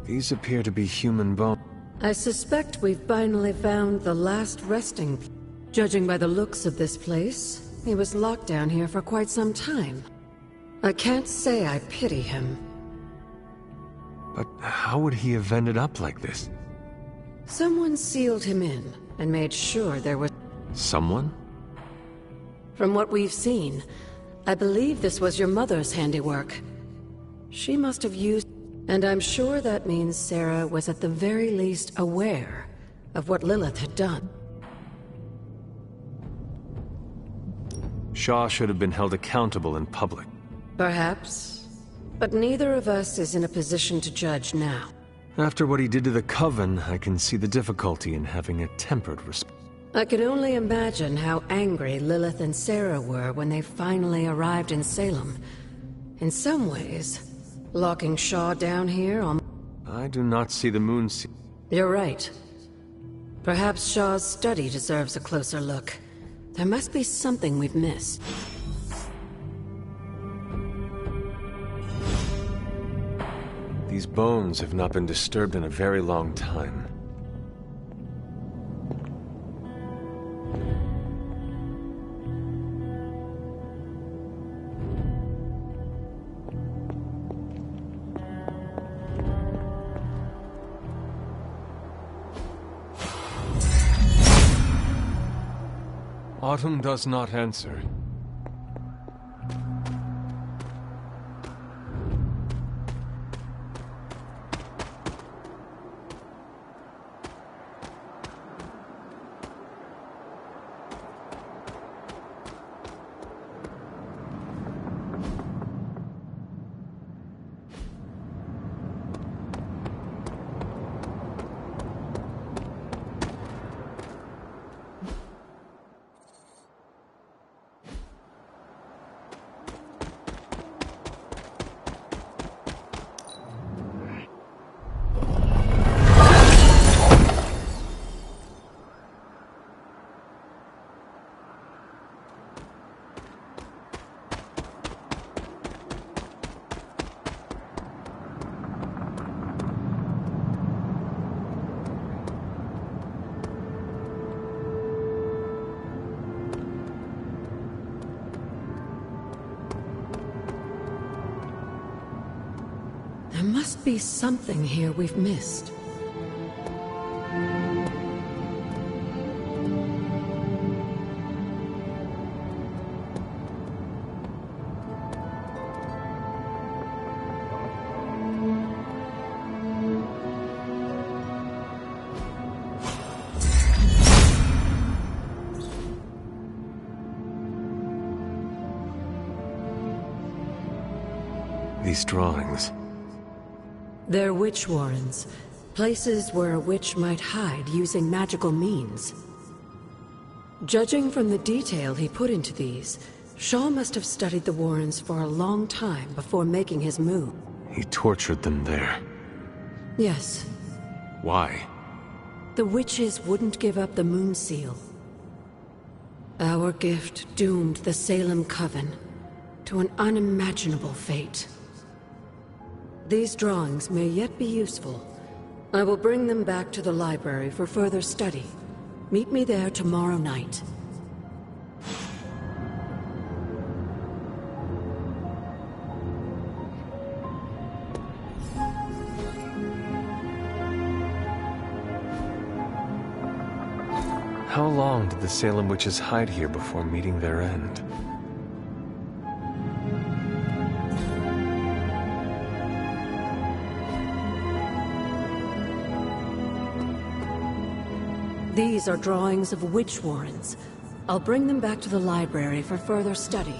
These appear to be human bones. I suspect we've finally found the last resting place. Judging by the looks of this place, he was locked down here for quite some time. I can't say I pity him. But how would he have ended up like this? Someone sealed him in and made sure there was... Someone? From what we've seen, I believe this was your mother's handiwork. She must have used... And I'm sure that means Sarah was at the very least aware of what Lilith had done. Shaw should have been held accountable in public. Perhaps. But neither of us is in a position to judge now. After what he did to the Coven, I can see the difficulty in having a tempered response. I can only imagine how angry Lilith and Sarah were when they finally arrived in Salem. In some ways, locking Shaw down here on... I do not see the moon seal. You're right. Perhaps Shaw's study deserves a closer look. There must be something we've missed. These bones have not been disturbed in a very long time. Autumn does not answer. There must be something here we've missed. These drawings. They're witch warrens, places where a witch might hide using magical means. Judging from the detail he put into these, Shaw must have studied the warrens for a long time before making his move. He tortured them there. Yes. Why? The witches wouldn't give up the moon seal. Our gift doomed the Salem Coven to an unimaginable fate. These drawings may yet be useful. I will bring them back to the library for further study. Meet me there tomorrow night. How long did the Salem witches hide here before meeting their end? These are drawings of witch warrens. I'll bring them back to the library for further study.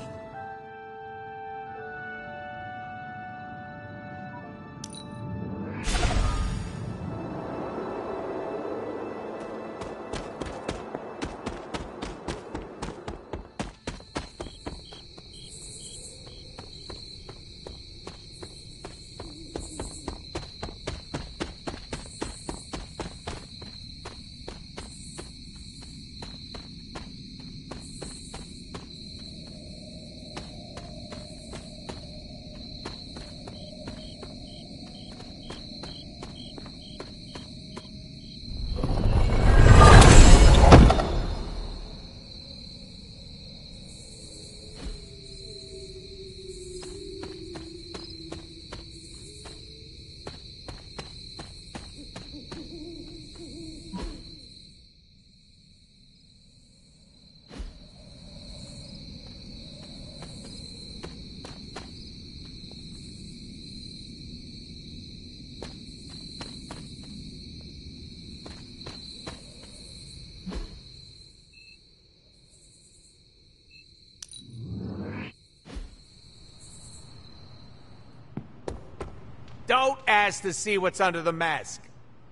Don't ask to see what's under the mask.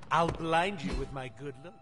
I'll blind you with my good looks.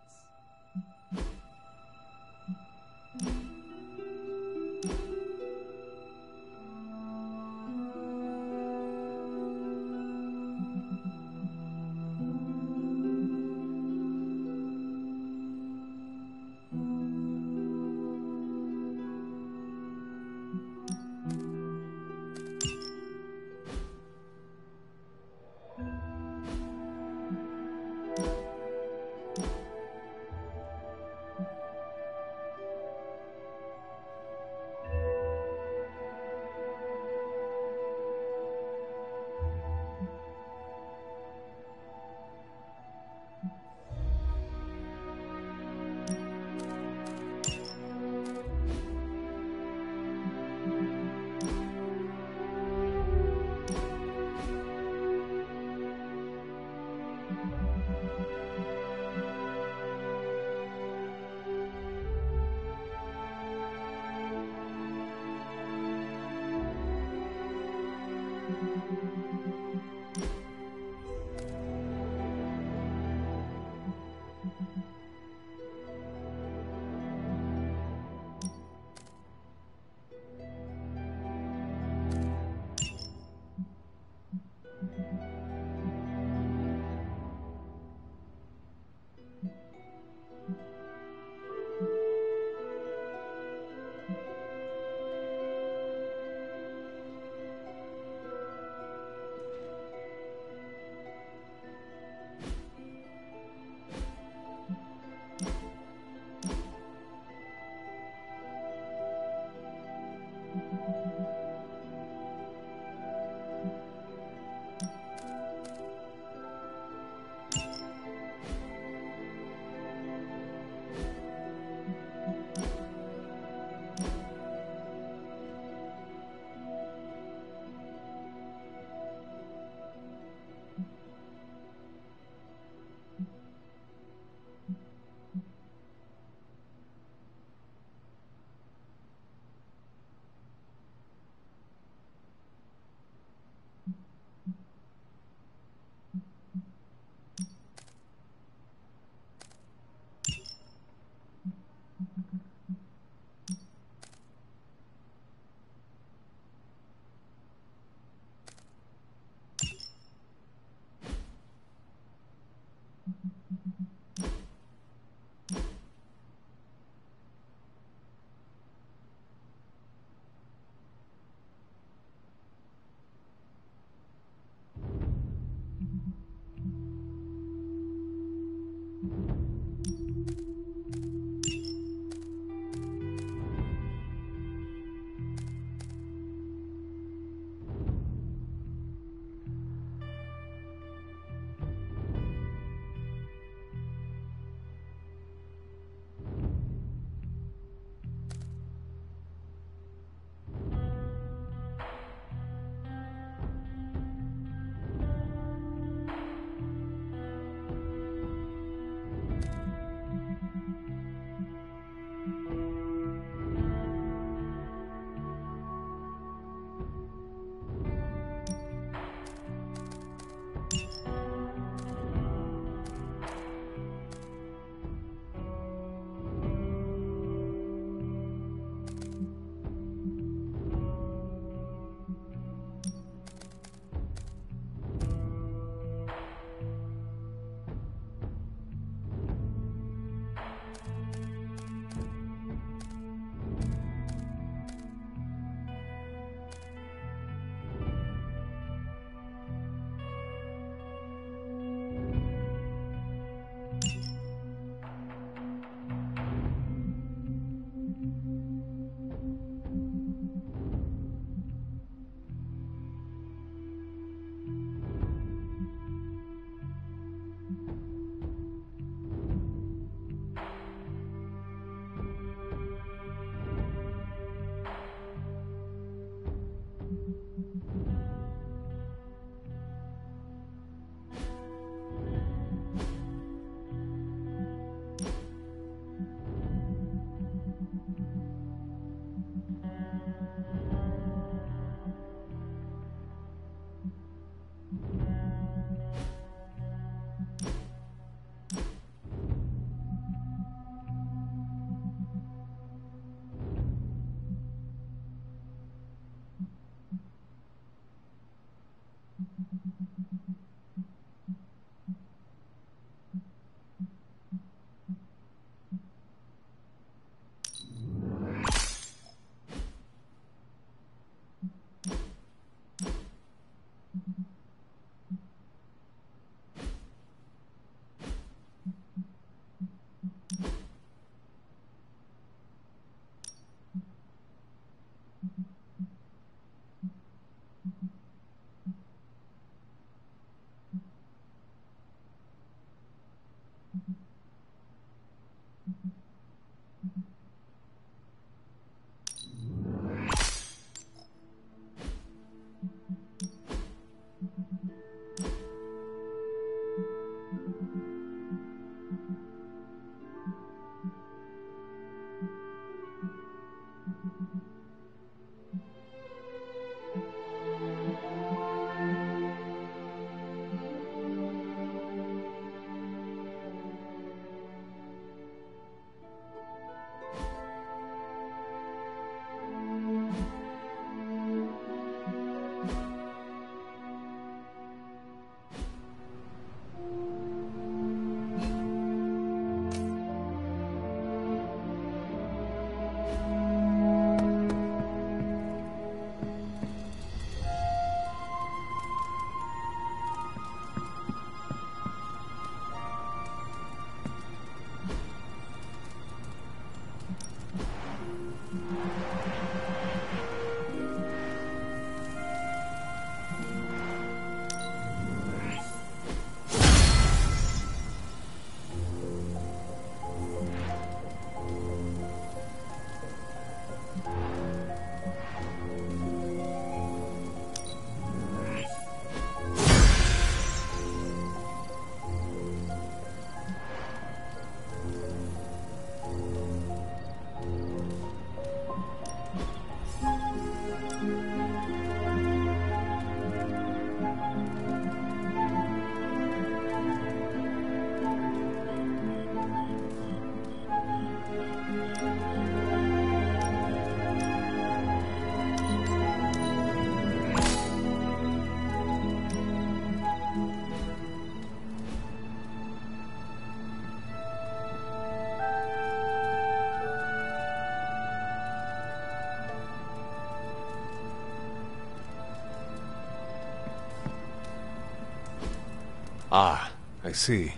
Ah, I see.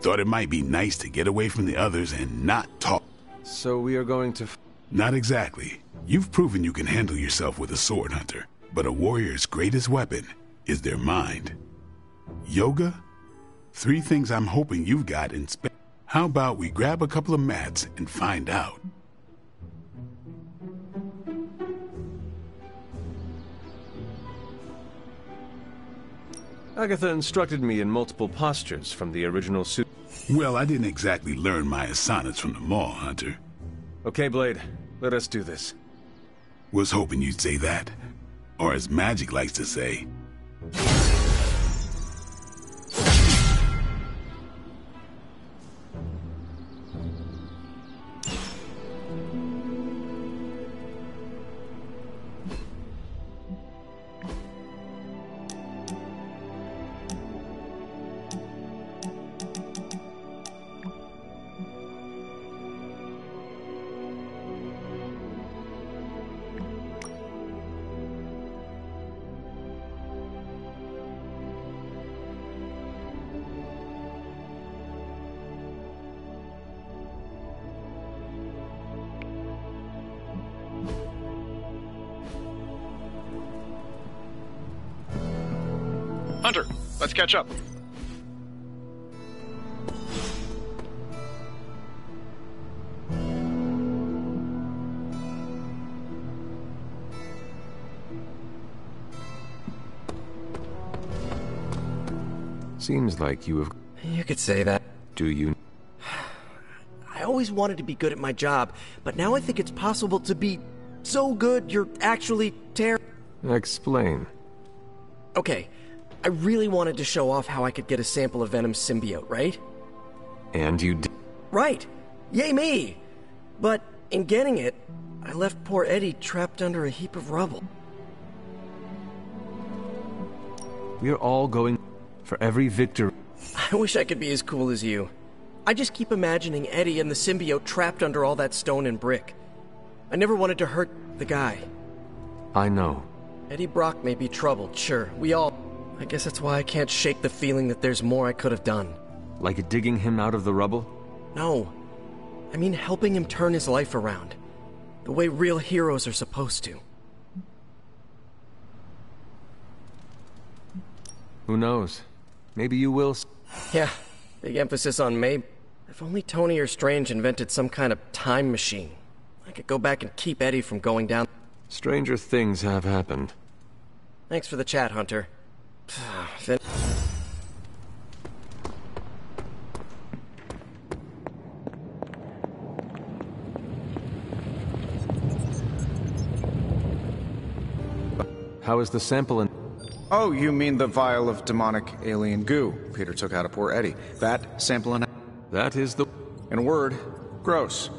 Thought it might be nice to get away from the others and not talk. So we are going to... Not exactly. You've proven you can handle yourself with a sword, Hunter. But a warrior's greatest weapon is their mind. Yoga? 3 things I'm hoping you've got in spare. How about we grab a couple of mats and find out? Agatha instructed me in multiple postures from the original suit. Well, I didn't exactly learn my asanas from the mall, Hunter. Okay, Blade. Let us do this. Was hoping you'd say that. Or as Magic likes to say... Hunter, let's catch up. Seems like you have... You could say that. Do you... I always wanted to be good at my job, but now I think it's possible to be so good you're actually Explain. Okay, I really wanted to show off how I could get a sample of Venom's symbiote, right? And you did... Right! Yay me! But in getting it, I left poor Eddie trapped under a heap of rubble. We are all going... for every victory. I wish I could be as cool as you. I just keep imagining Eddie and the symbiote trapped under all that stone and brick. I never wanted to hurt the guy. I know. Eddie Brock may be troubled, sure. We all... I guess that's why I can't shake the feeling that there's more I could have done. Like digging him out of the rubble? No. I mean helping him turn his life around. The way real heroes are supposed to. Who knows? Maybe you will. Yeah, big emphasis on maybe. If only Tony or Strange invented some kind of time machine, I could go back and keep Eddie from going down. Stranger things have happened. Thanks for the chat, Hunter. Then How is the sample in... Oh, you mean the vial of demonic alien goo Peter took out of poor Eddie. That sample in... That is the... In a word, gross.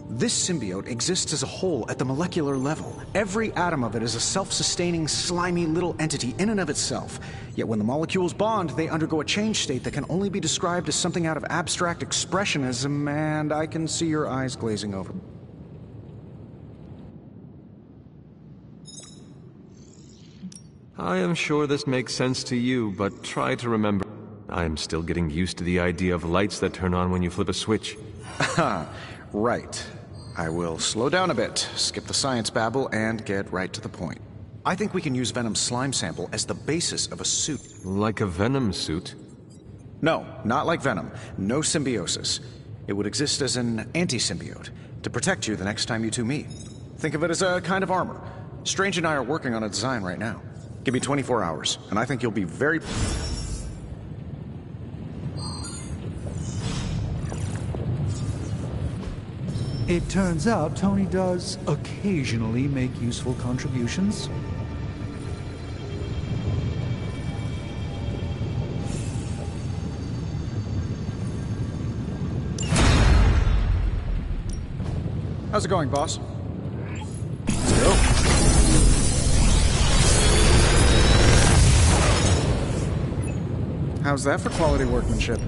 This symbiote exists as a whole at the molecular level. Every atom of it is a self-sustaining, slimy little entity in and of itself. Yet when the molecules bond, they undergo a change state that can only be described as something out of abstract expressionism, and I can see your eyes glazing over. I am sure this makes sense to you, but try to remember... I am still getting used to the idea of lights that turn on when you flip a switch. Right. I will slow down a bit, skip the science babble, and get right to the point. I think we can use Venom's slime sample as the basis of a suit. Like a Venom suit? No, not like Venom. No symbiosis. It would exist as an anti-symbiote, to protect you the next time you two meet. Think of it as a kind of armor. Strange and I are working on a design right now. Give me 24 hours, and I think you'll be very... It turns out Tony does occasionally make useful contributions. How's it going, boss? Let's go. How's that for quality workmanship?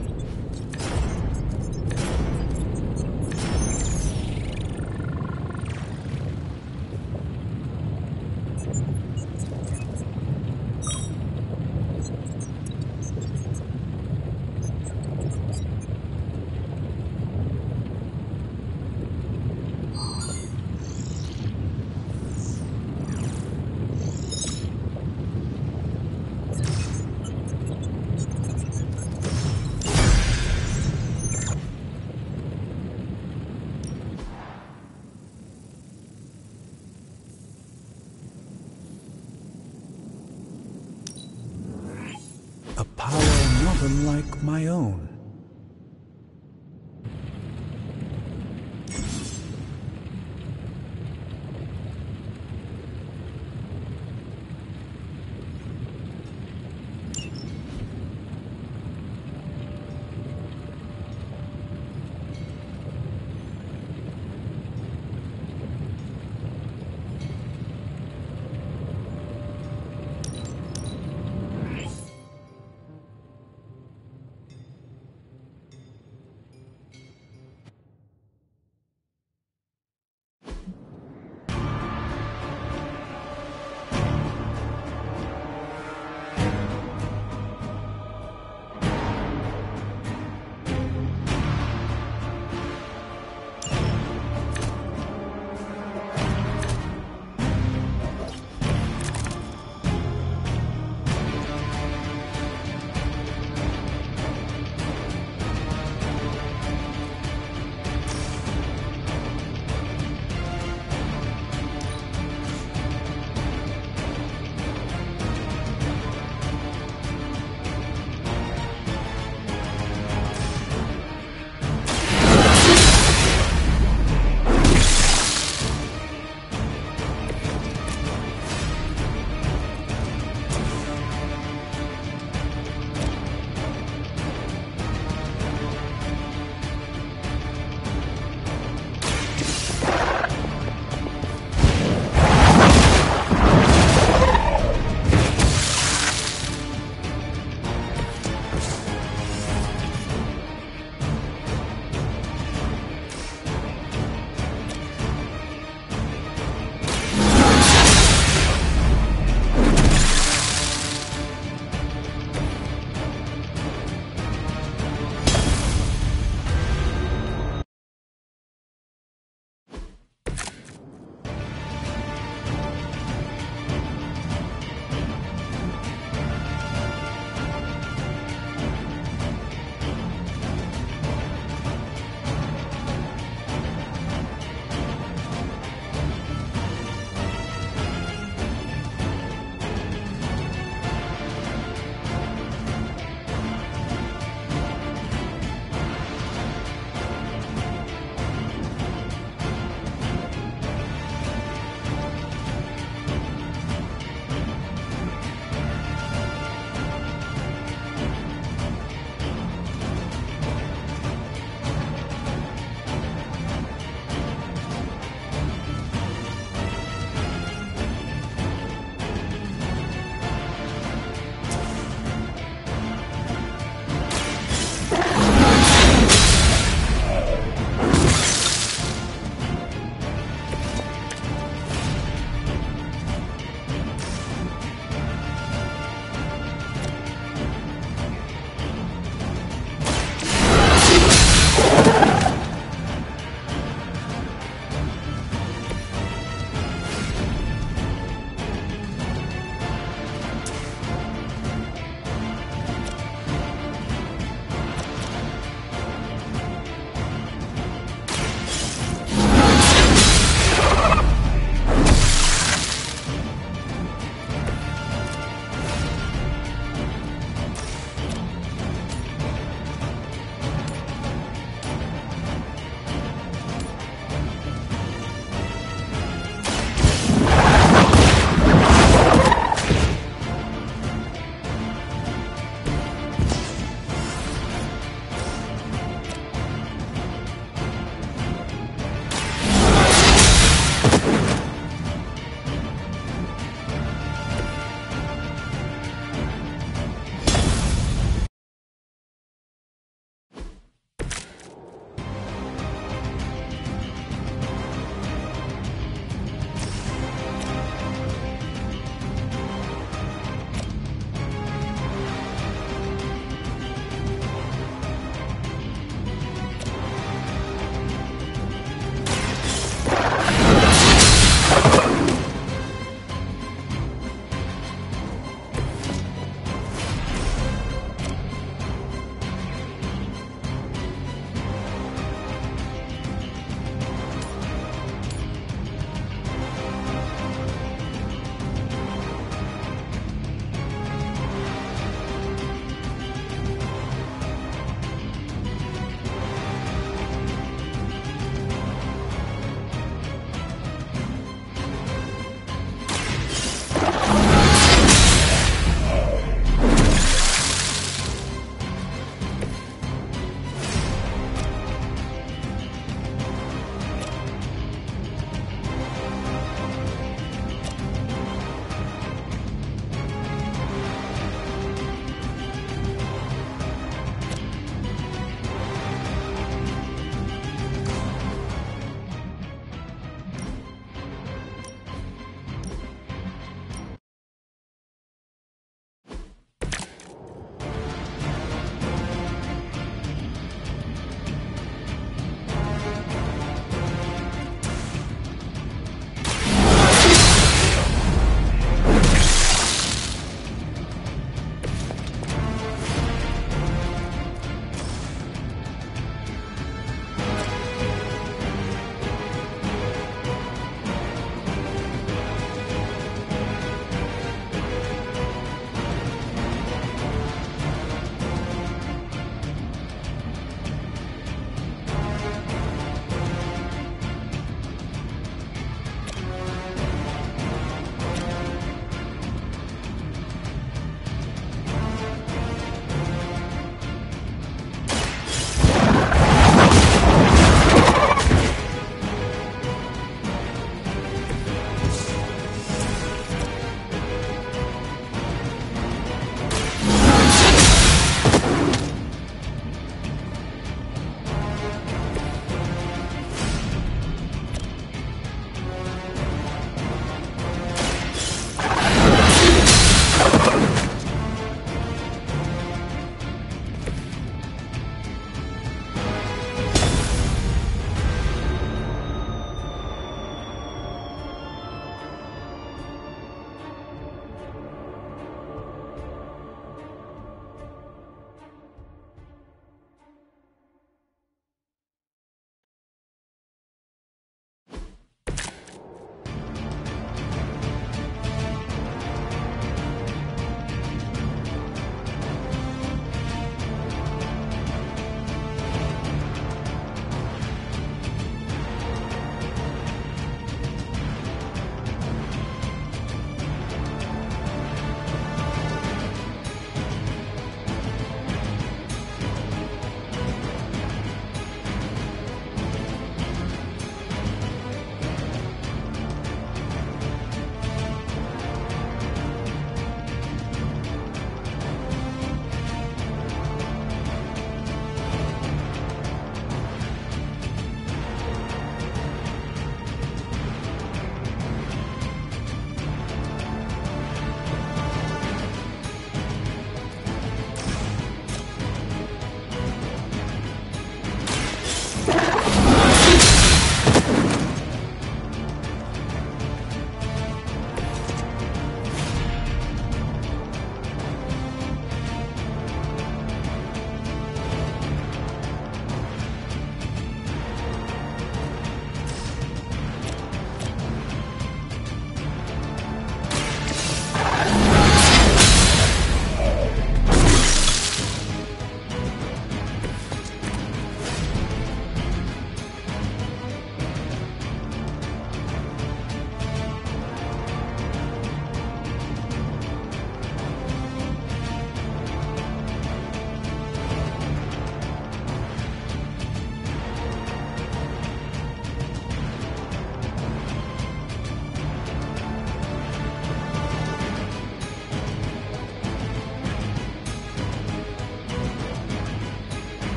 A power not unlike my own.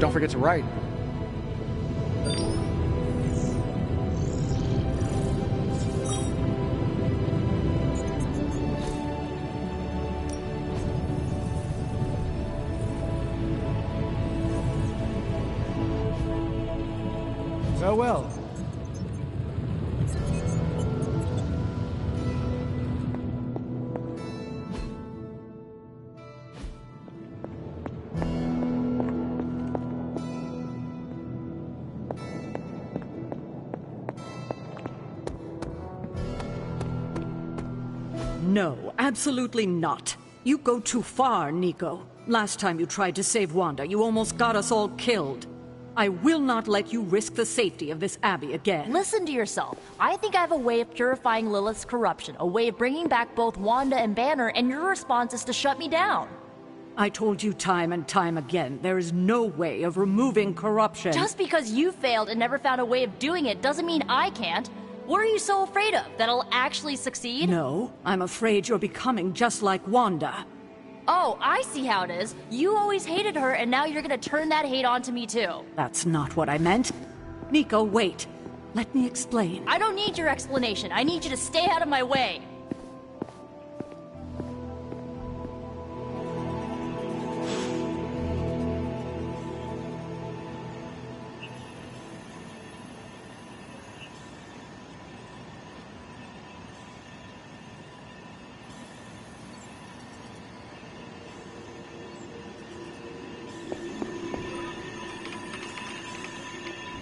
Don't forget to write. Farewell. No, absolutely not. You go too far, Nico. Last time you tried to save Wanda, you almost got us all killed. I will not let you risk the safety of this abbey again. Listen to yourself. I think I have a way of purifying Lilith's corruption, a way of bringing back both Wanda and Banner, and your response is to shut me down. I told you time and time again, there is no way of removing corruption. Just because you failed and never found a way of doing it doesn't mean I can't. What are you so afraid of? That I'll actually succeed? No, I'm afraid you're becoming just like Wanda. Oh, I see how it is. You always hated her, and now you're gonna turn that hate onto me too. That's not what I meant. Nico, wait. Let me explain. I don't need your explanation. I need you to stay out of my way.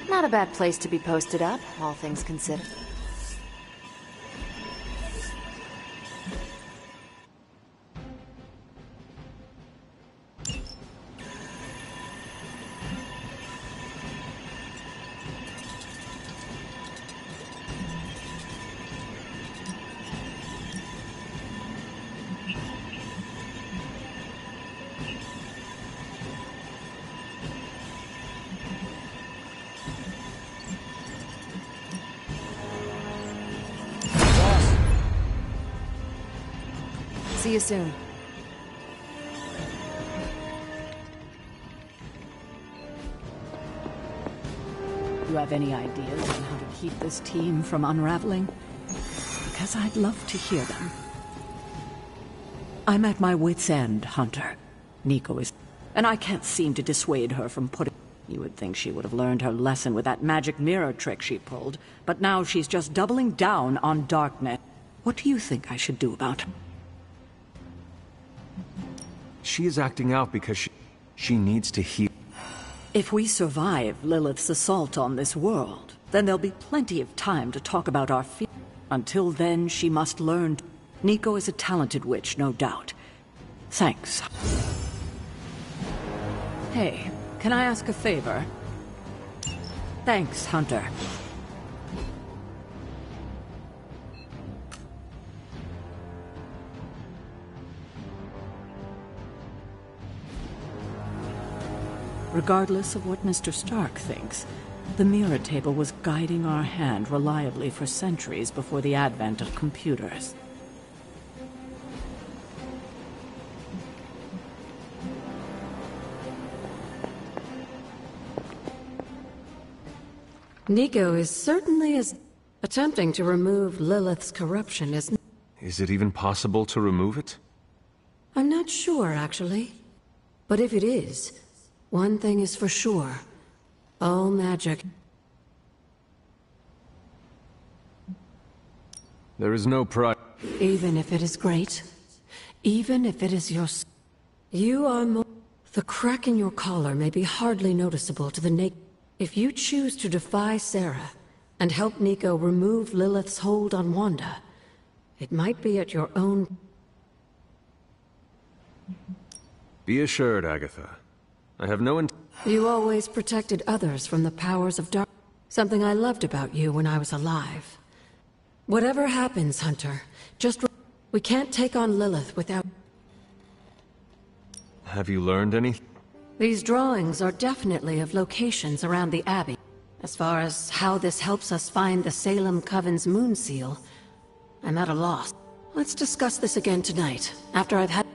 Not a bad place to be posted up, all things considered. See you soon. You have any ideas on how to keep this team from unraveling? Because I'd love to hear them. I'm at my wit's end, Hunter. Nico is... and I can't seem to dissuade her from putting... You would think she would have learned her lesson with that magic mirror trick she pulled, but now she's just doubling down on Darknet. What do you think I should do about her? She is acting out because she needs to heal. If we survive Lilith's assault on this world, then there'll be plenty of time to talk about our fears. Until then, she must learn. Nico is a talented witch, no doubt. Thanks. Hey, can I ask a favor? Thanks, Hunter. Regardless of what Mr. Stark thinks, the mirror table was guiding our hand reliably for centuries before the advent of computers. Nico is certainly as attempting to remove Lilith's corruption is... Is it even possible to remove it? I'm not sure, actually. But if it is, one thing is for sure. All magic... There is no pride. Even if it is great. Even if it is your... You are more... The crack in your collar may be hardly noticeable to the naked... If you choose to defy Sarah, and help Nico remove Lilith's hold on Wanda, it might be at your own... Be assured, Agatha. I have no You always protected others from the powers of dark... Something I loved about you when I was alive. Whatever happens, Hunter, just... We can't take on Lilith without... Have you learned anything? These drawings are definitely of locations around the Abbey. As far as how this helps us find the Salem Coven's moon seal, I'm at a loss. Let's discuss this again tonight, after I've had...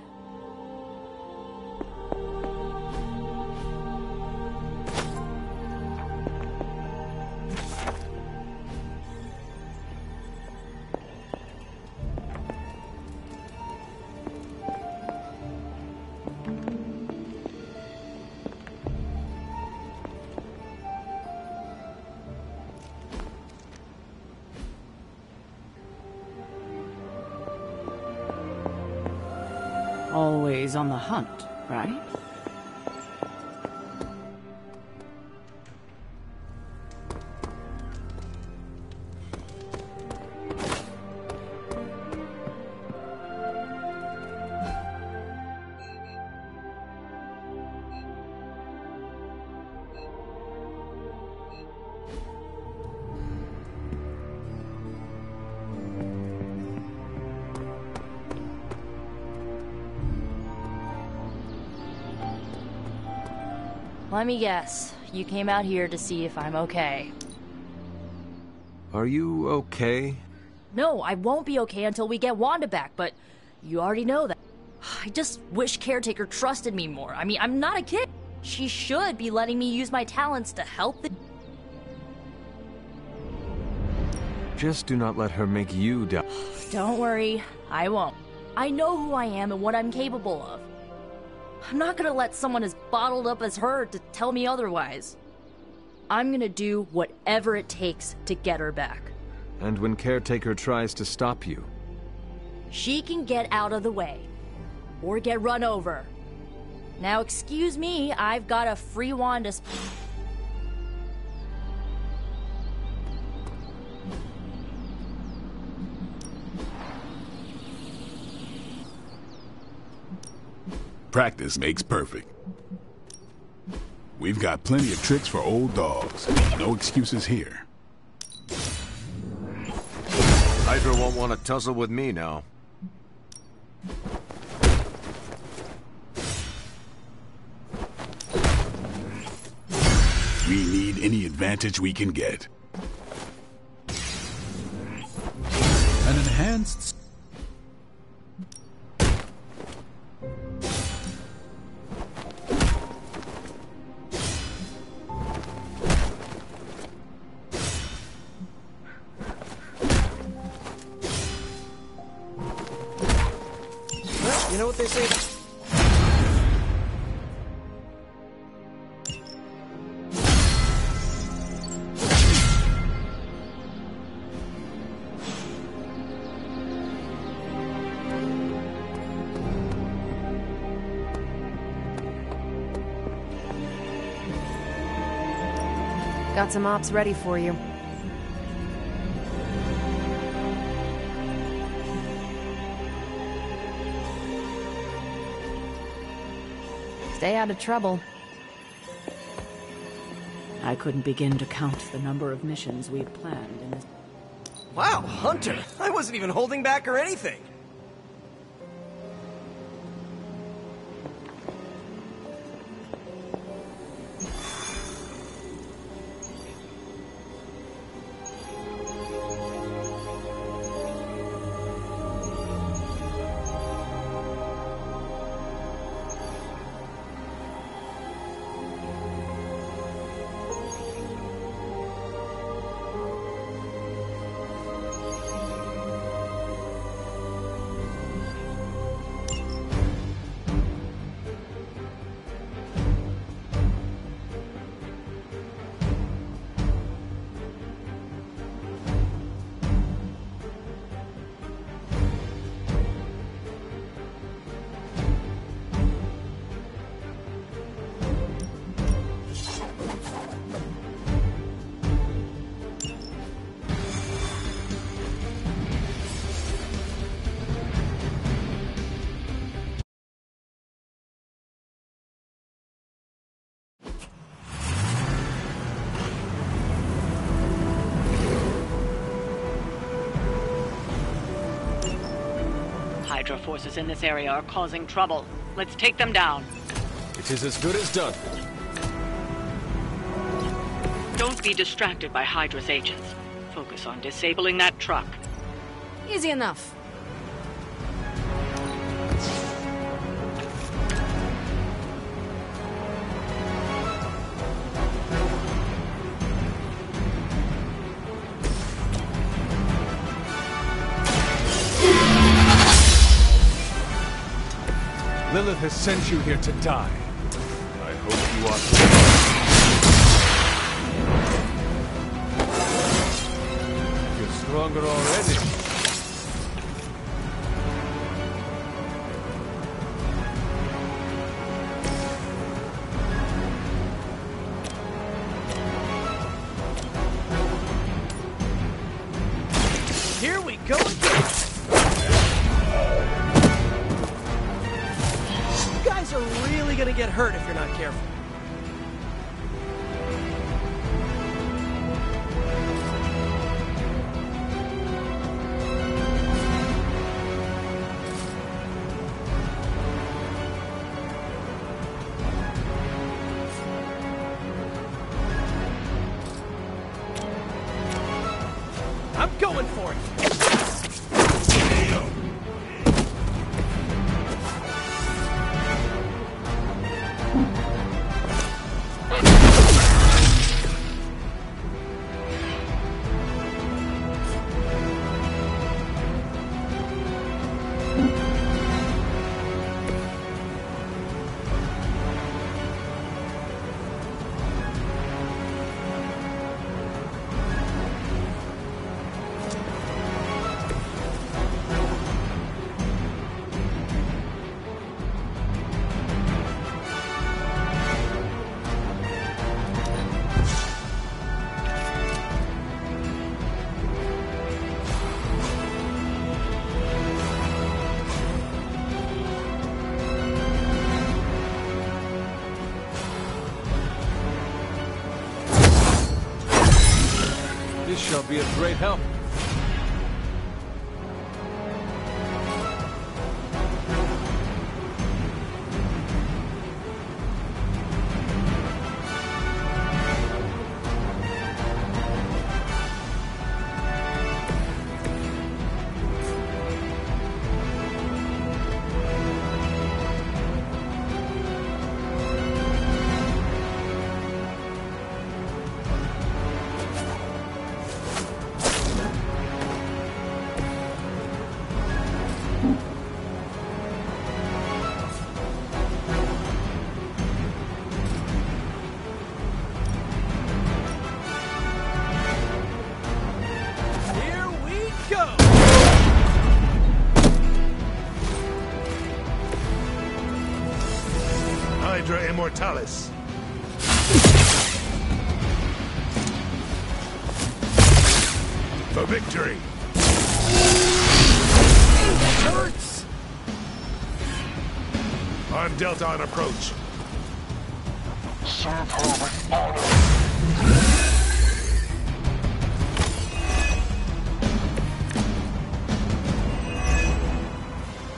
Always on the hunt, right? Let me guess. You came out here to see if I'm okay. Are you okay? No, I won't be okay until we get Wanda back, but you already know that. I just wish Caretaker trusted me more. I mean, I'm not a kid. She should be letting me use my talents to help the... Just do not let her make you doubt. Don't worry, I won't. I know who I am and what I'm capable of. I'm not gonna let someone as bottled up as her to tell me otherwise. I'm gonna do whatever it takes to get her back. And when Caretaker tries to stop you? She can get out of the way. Or get run over. Now excuse me, I've got a free Wanda... Practice makes perfect. We've got plenty of tricks for old dogs. No excuses here. Hydra won't want to tussle with me now. We need any advantage we can get. An enhanced... You know what they say? Got some ops ready for you. Stay out of trouble. I couldn't begin to count the number of missions we've planned in this... Wow, Hunter! I wasn't even holding back or anything! Hydra forces in this area are causing trouble. Let's take them down. It is as good as done. Don't be distracted by Hydra's agents. Focus on disabling that truck. Easy enough. Lilith has sent you here to die. I hope you are... You're stronger already. get hurt if you're not careful. I'm going for it! This shall be a great help. Hydra Immortalis. For victory! It hurts! Armed Delta on approach. Serve her with honor.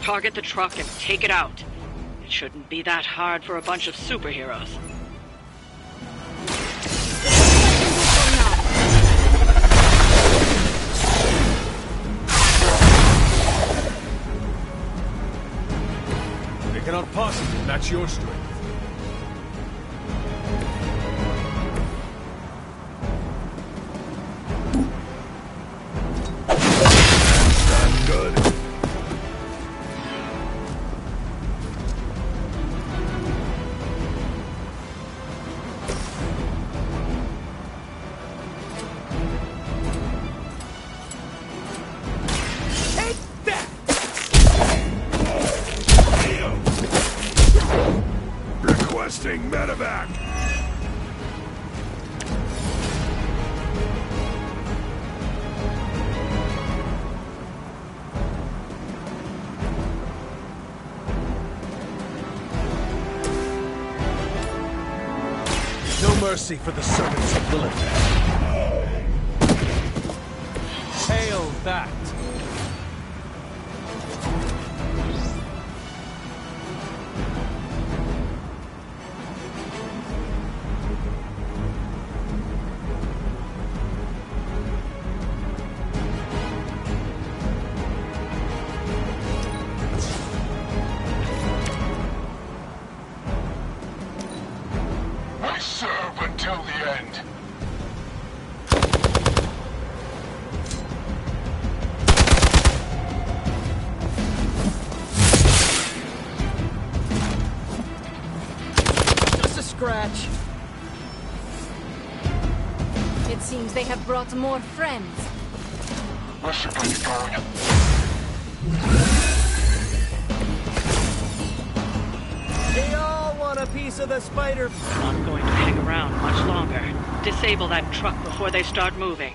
Target the truck and take it out. It shouldn't be that hard for a bunch of superheroes. They cannot possibly match your strength. That's good. Requesting medevac. No mercy for the servants of Lilith. Hail that! We serve until the end. Just a scratch. It seems they have brought more friends. Let's get it going. They all want a piece of the spider. Not going to hang around much longer. Disable that truck before they start moving.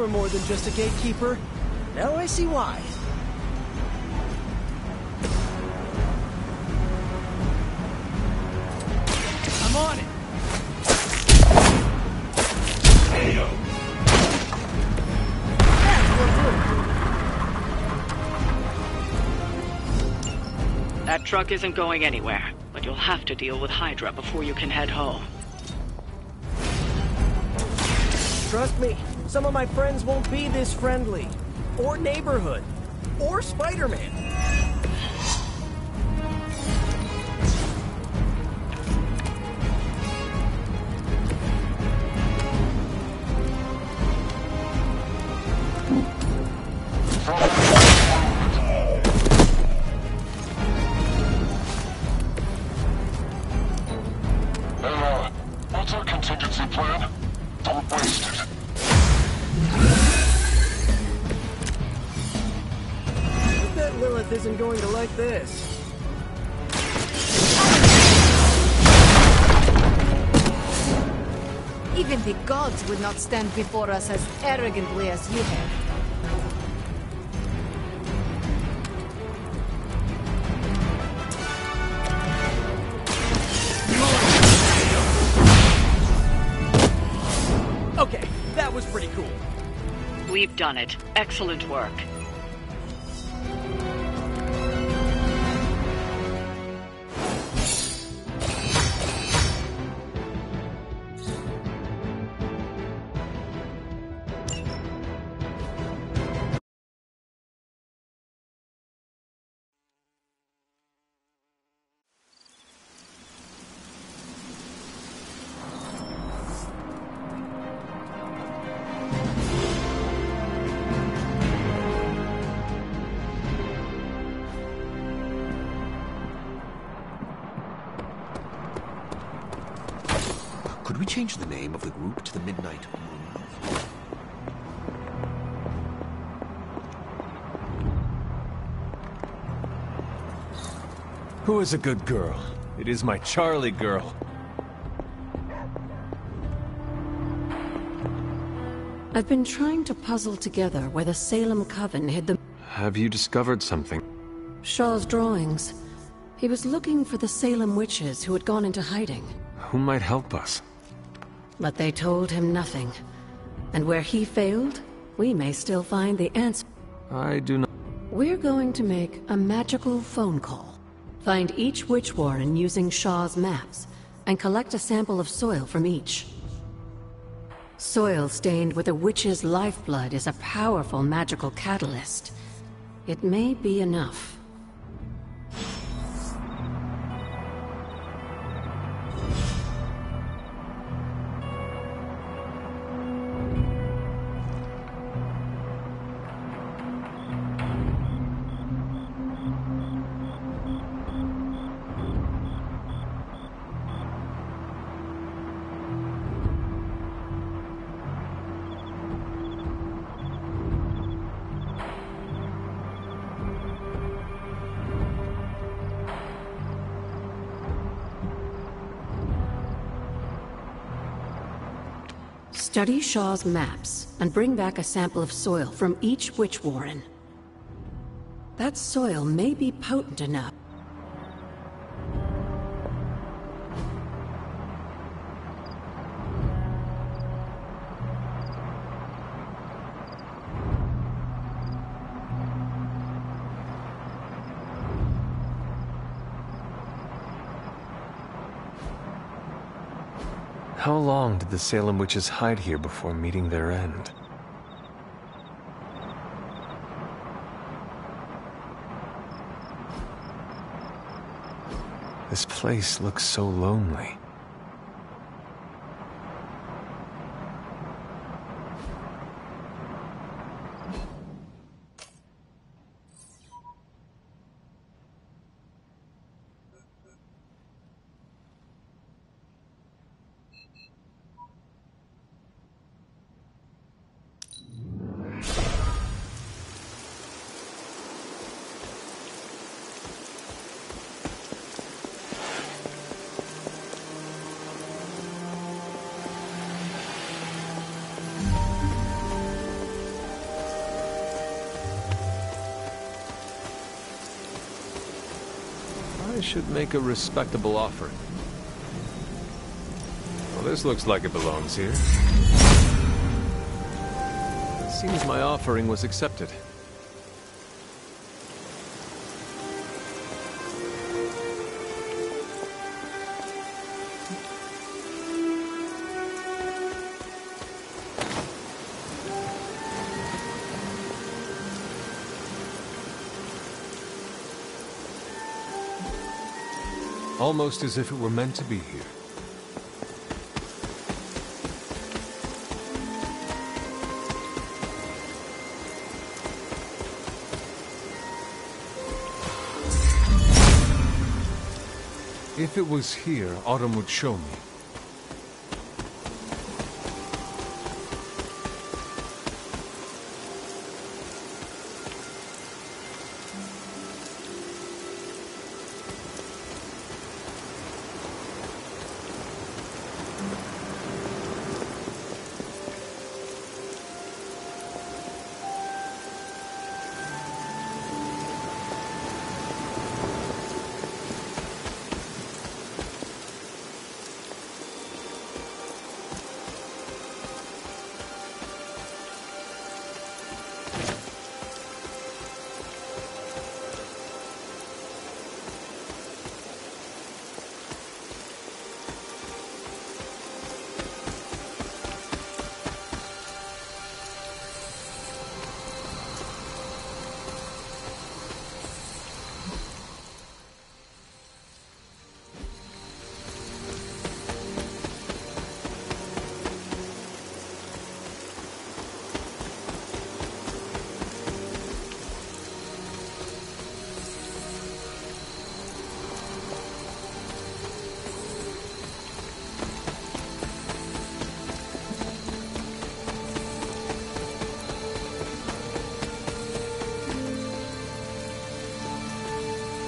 were more than just a gatekeeper. Now I see why. I'm on it! That truck isn't going anywhere, but you'll have to deal with Hydra before you can head home. Trust me, some of my friends won't be this friendly. Or neighborhood. Or Spider-Man. What's our contingency plan? Don't waste it. I bet Lilith isn't going to like this. Even the gods would not stand before us as arrogantly as you have. Okay, that was pretty cool. We've done it. Excellent work. Could we change the name of the group to the Midnight Moon? Who is a good girl? It is my Charlie girl. I've been trying to puzzle together where the Salem Coven hid the... Have you discovered something? Shaw's drawings. He was looking for the Salem witches who had gone into hiding. Who might help us? But they told him nothing. And where he failed, we may still find the answer. I do not... We're going to make a magical phone call. Find each witch warren using Shaw's maps, and collect a sample of soil from each. Soil stained with a witch's lifeblood is a powerful magical catalyst. It may be enough. Study Shaw's maps, and bring back a sample of soil from each witch warren. That soil may be potent enough. How long did the Salem witches hide here before meeting their end? This place looks so lonely. I should make a respectable offer. Well, this looks like it belongs here. It seems my offering was accepted. Almost as if it were meant to be here. If it was here, Autumn would show me.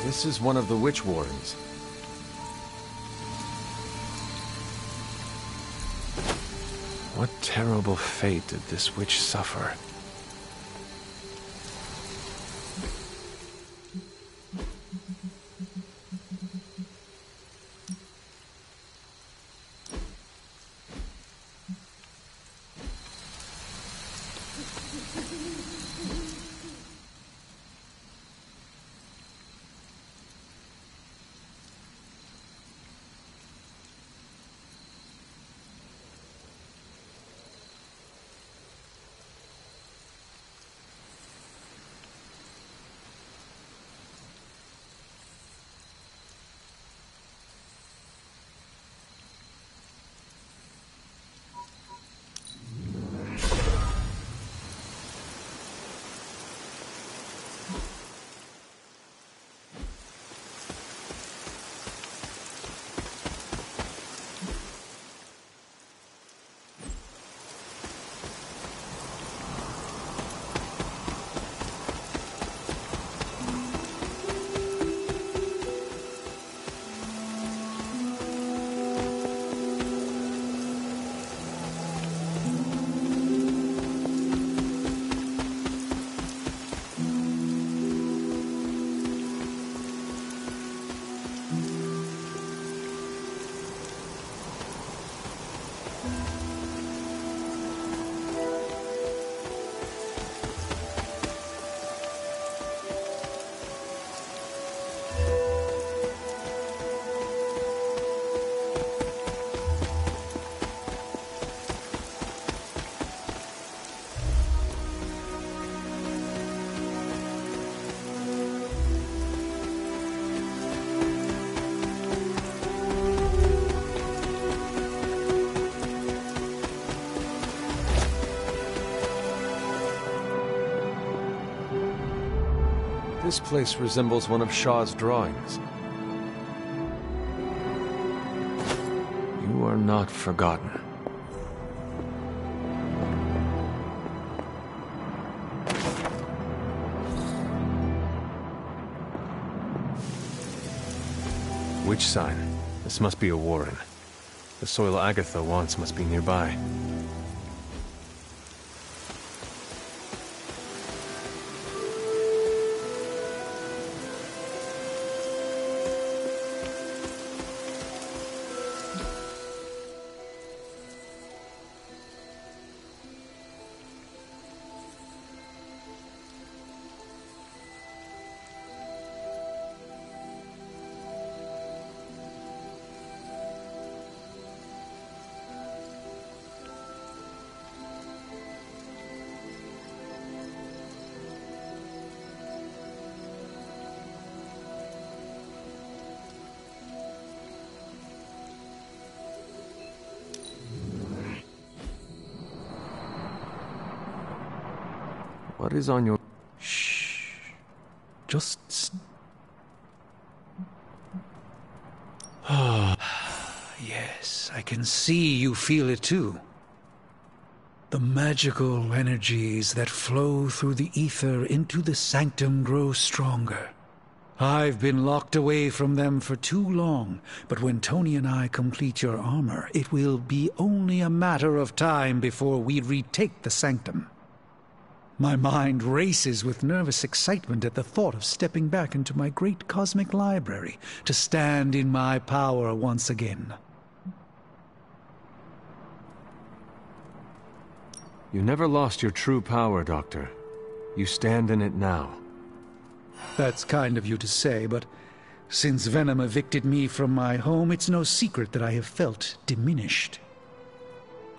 This is one of the witch warrens. What terrible fate did this witch suffer? This place resembles one of Shaw's drawings. You are not forgotten. Witch sign. This must be a warren. The soil Agatha wants must be nearby. What is on your... Shh. Just... Yes, I can see you feel it too. The magical energies that flow through the ether into the sanctum grow stronger. I've been locked away from them for too long, but when Tony and I complete your armor, it will be only a matter of time before we retake the sanctum. My mind races with nervous excitement at the thought of stepping back into my great cosmic library to stand in my power once again. You never lost your true power, Doctor. You stand in it now. That's kind of you to say, but since Venom evicted me from my home, it's no secret that I have felt diminished.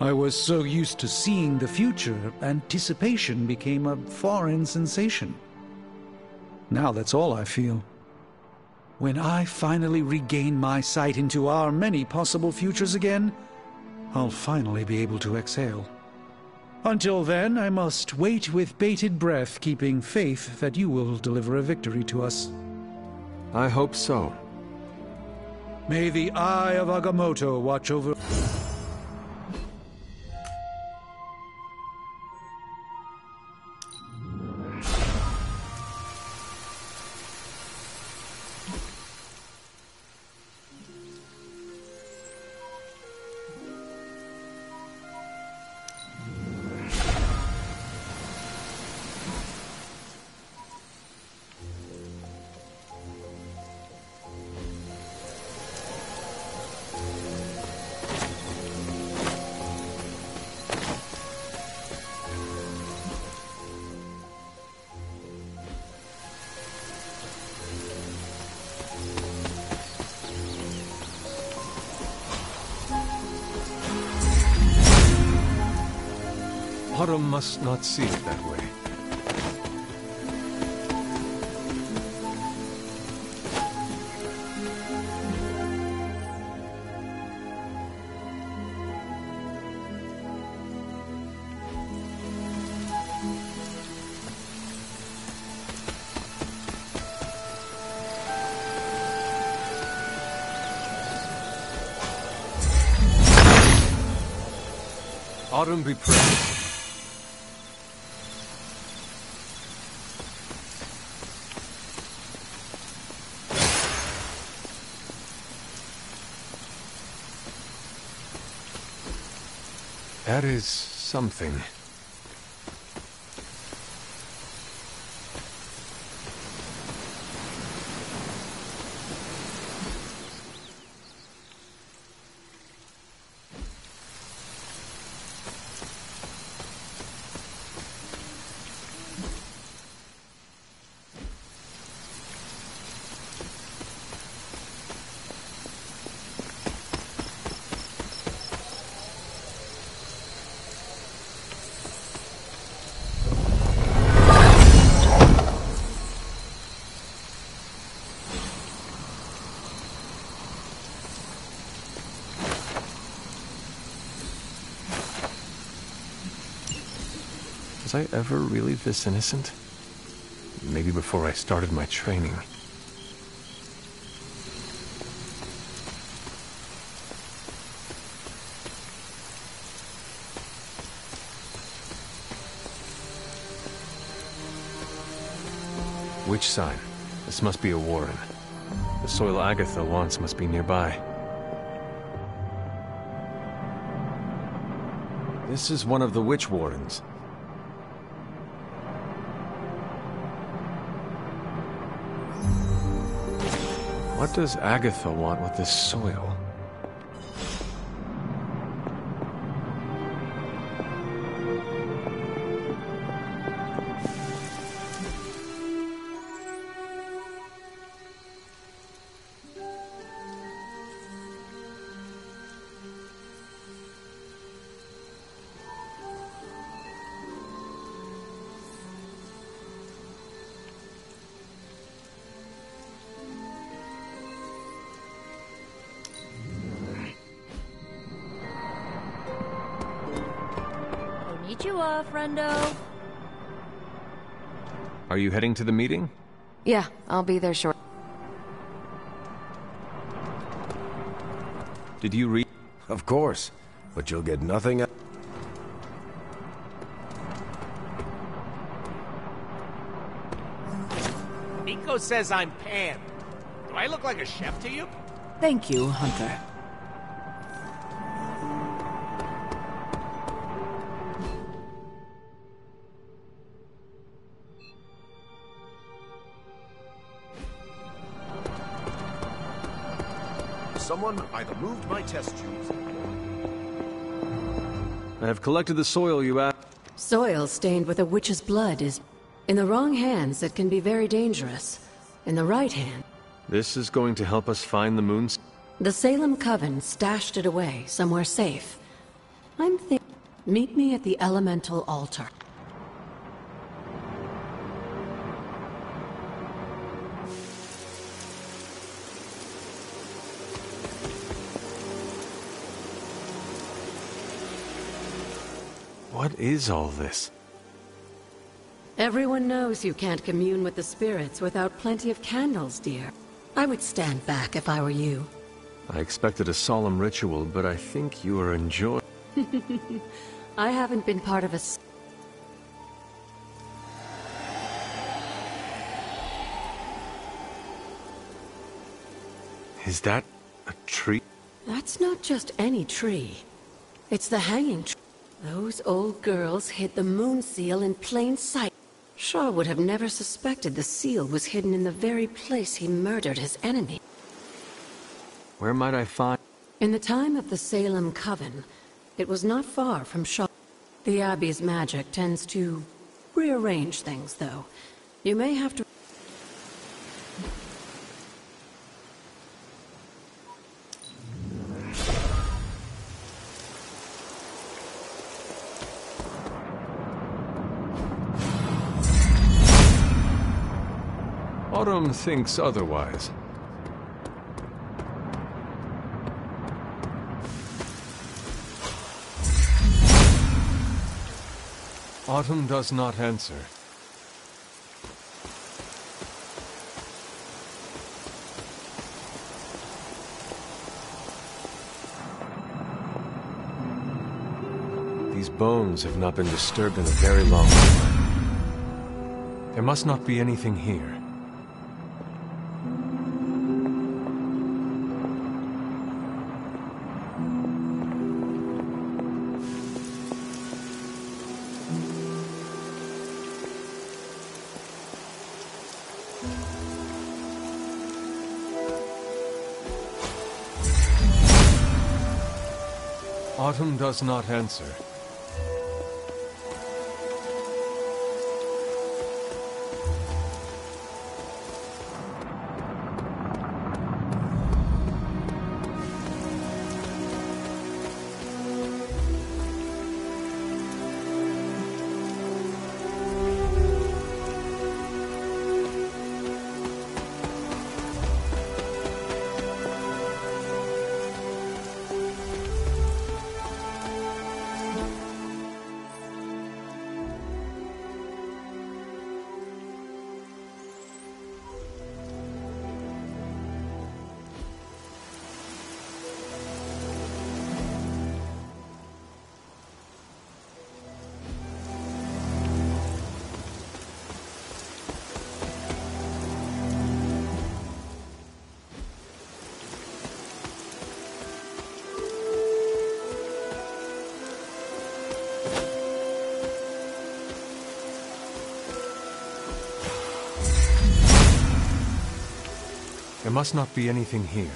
I was so used to seeing the future, anticipation became a foreign sensation. Now that's all I feel. When I finally regain my sight into our many possible futures again, I'll finally be able to exhale. Until then, I must wait with bated breath, keeping faith that you will deliver a victory to us. I hope so. May the Eye of Agamotto watch over... Autumn must not see it that way. Autumn be praised. That is something. Was I ever really this innocent? Maybe before I started my training. Which sign? This must be a warren. The soil Agatha wants must be nearby. This is one of the witch warrens. What does Agatha want with this soil? Konnichiwa, friendo. Are you heading to the meeting? Yeah, I'll be there shortly. Did you read? Of course, but you'll get nothing out. Nico says I'm Pan. Do I look like a chef to you? Thank you, Hunter. Someone either moved my test tubes. I have collected the soil you asked. Soil stained with a witch's blood is... In the wrong hands, it can be very dangerous. In the right hand... This is going to help us find the moons. The Salem Coven stashed it away, somewhere safe. I'm thinking... Meet me at the Elemental Altar. What is all this? Everyone knows you can't commune with the spirits without plenty of candles, dear. I would stand back if I were you. I expected a solemn ritual, but I think you are enjoying... I haven't been part of a... Is that a tree? That's not just any tree. It's the hanging tree. Those old girls hid the moon seal in plain sight. Shaw would have never suspected the seal was hidden in the very place he murdered his enemy. Where might I find... In the time of the Salem Coven, it was not far from Shaw. The Abbey's magic tends to rearrange things, though. You may have to... Autumn thinks otherwise. Autumn does not answer. These bones have not been disturbed in a very long time. There must not be anything here. Autumn does not answer. There must not be anything here.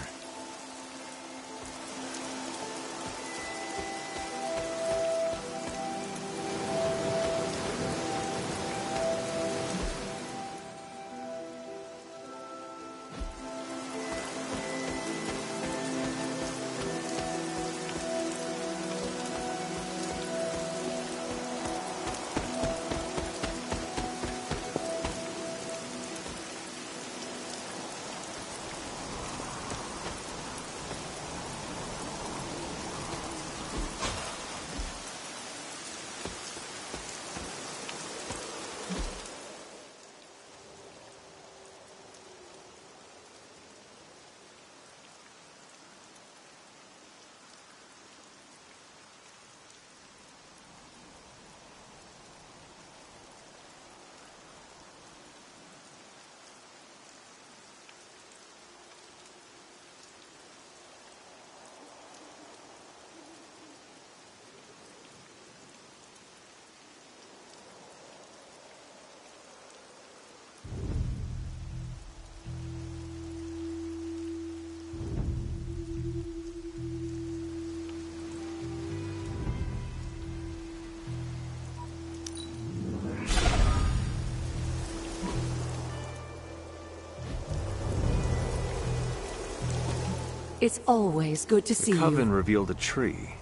It's always good to see you. Coven revealed a tree.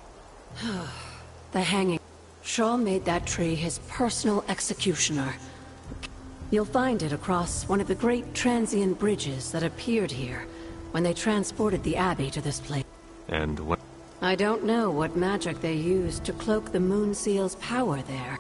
The hanging. Shaw made that tree his personal executioner. You'll find it across one of the great transient bridges that appeared here when they transported the Abbey to this place. And what? I don't know what magic they used to cloak the Moon Seal's power there.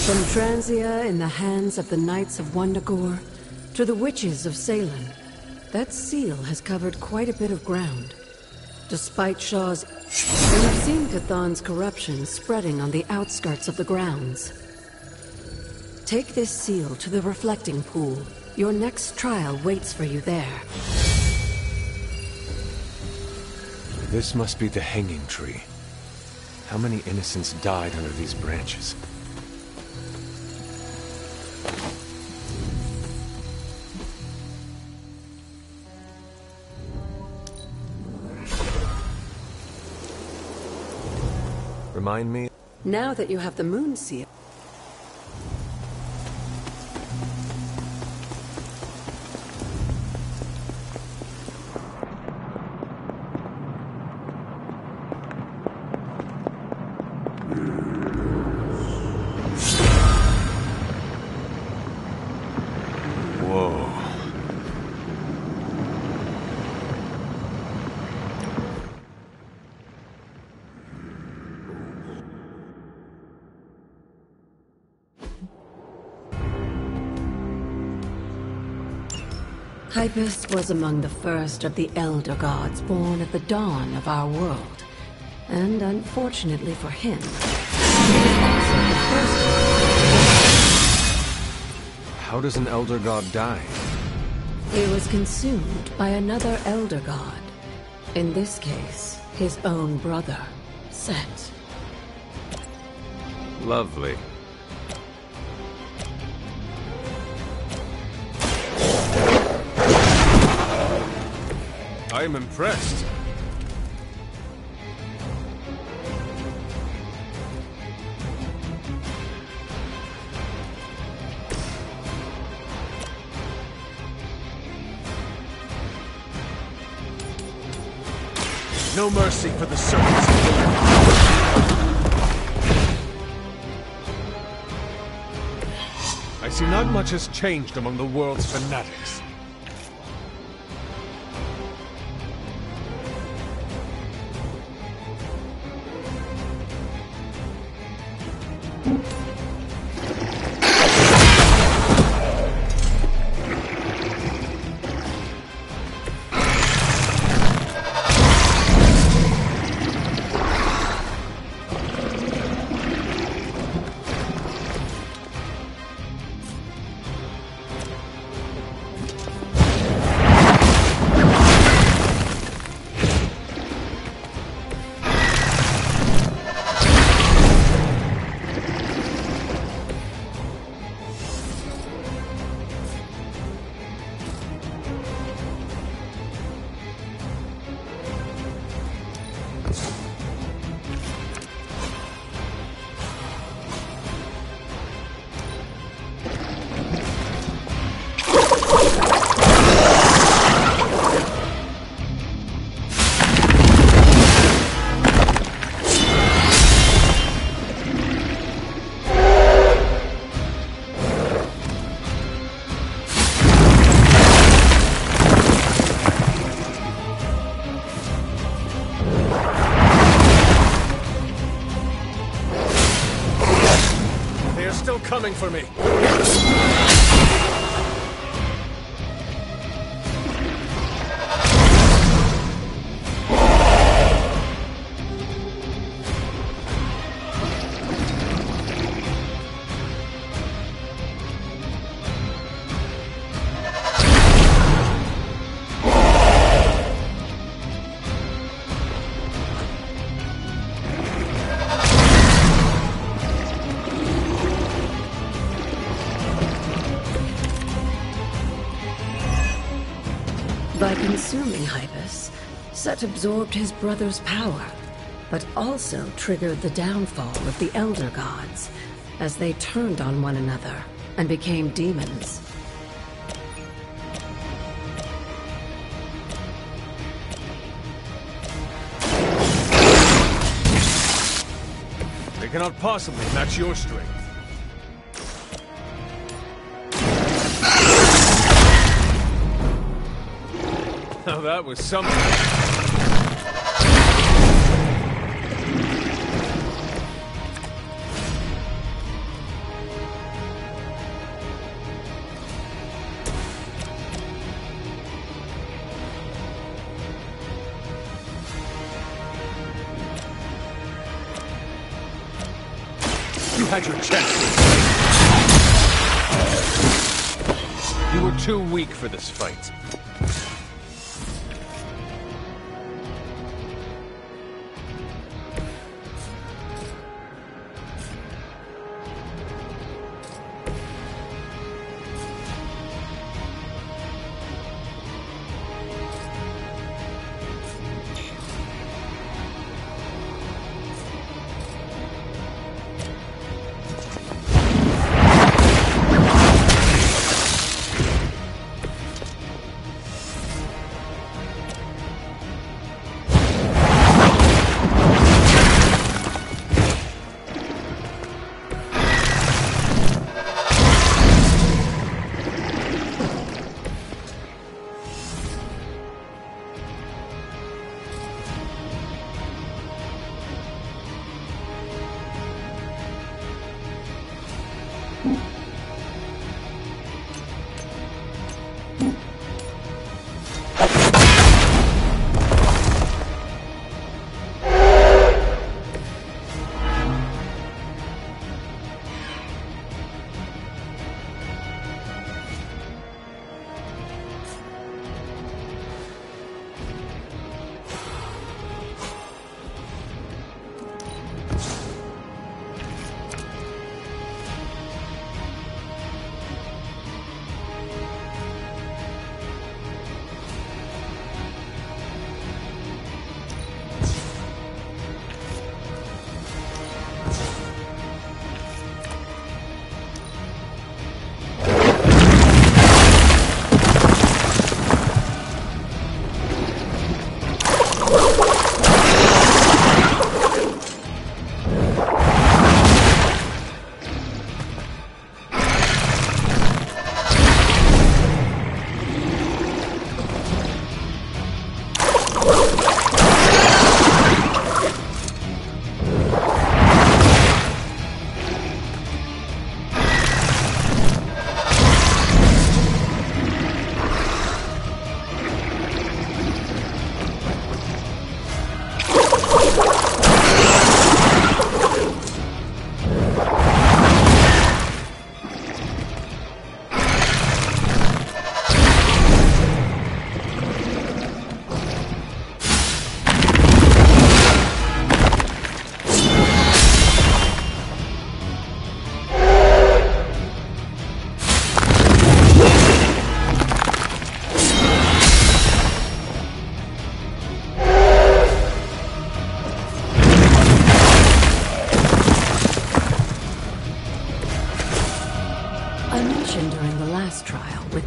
From Transia in the hands of the Knights of Wundagore to the Witches of Salem, that seal has covered quite a bit of ground. Despite Shaw's... And you've seen Cathan's corruption spreading on the outskirts of the grounds. Take this seal to the reflecting pool. Your next trial waits for you there. This must be the hanging tree. How many innocents died under these branches? Remind me? Now that you have the Moon Seal... Hypus was among the first of the Elder Gods born at the dawn of our world. And unfortunately for him, he was also the first one. How does an Elder God die? He was consumed by another Elder God. In this case, his own brother, Set. Lovely. I am impressed. No mercy for the servants. I see not much has changed among the world's fanatics. Coming for me. consuming Hypus, Set absorbed his brother's power, but also triggered the downfall of the Elder Gods, as they turned on one another and became demons. They cannot possibly match your strength. Now that was something. You had your chance. You were too weak for this fight.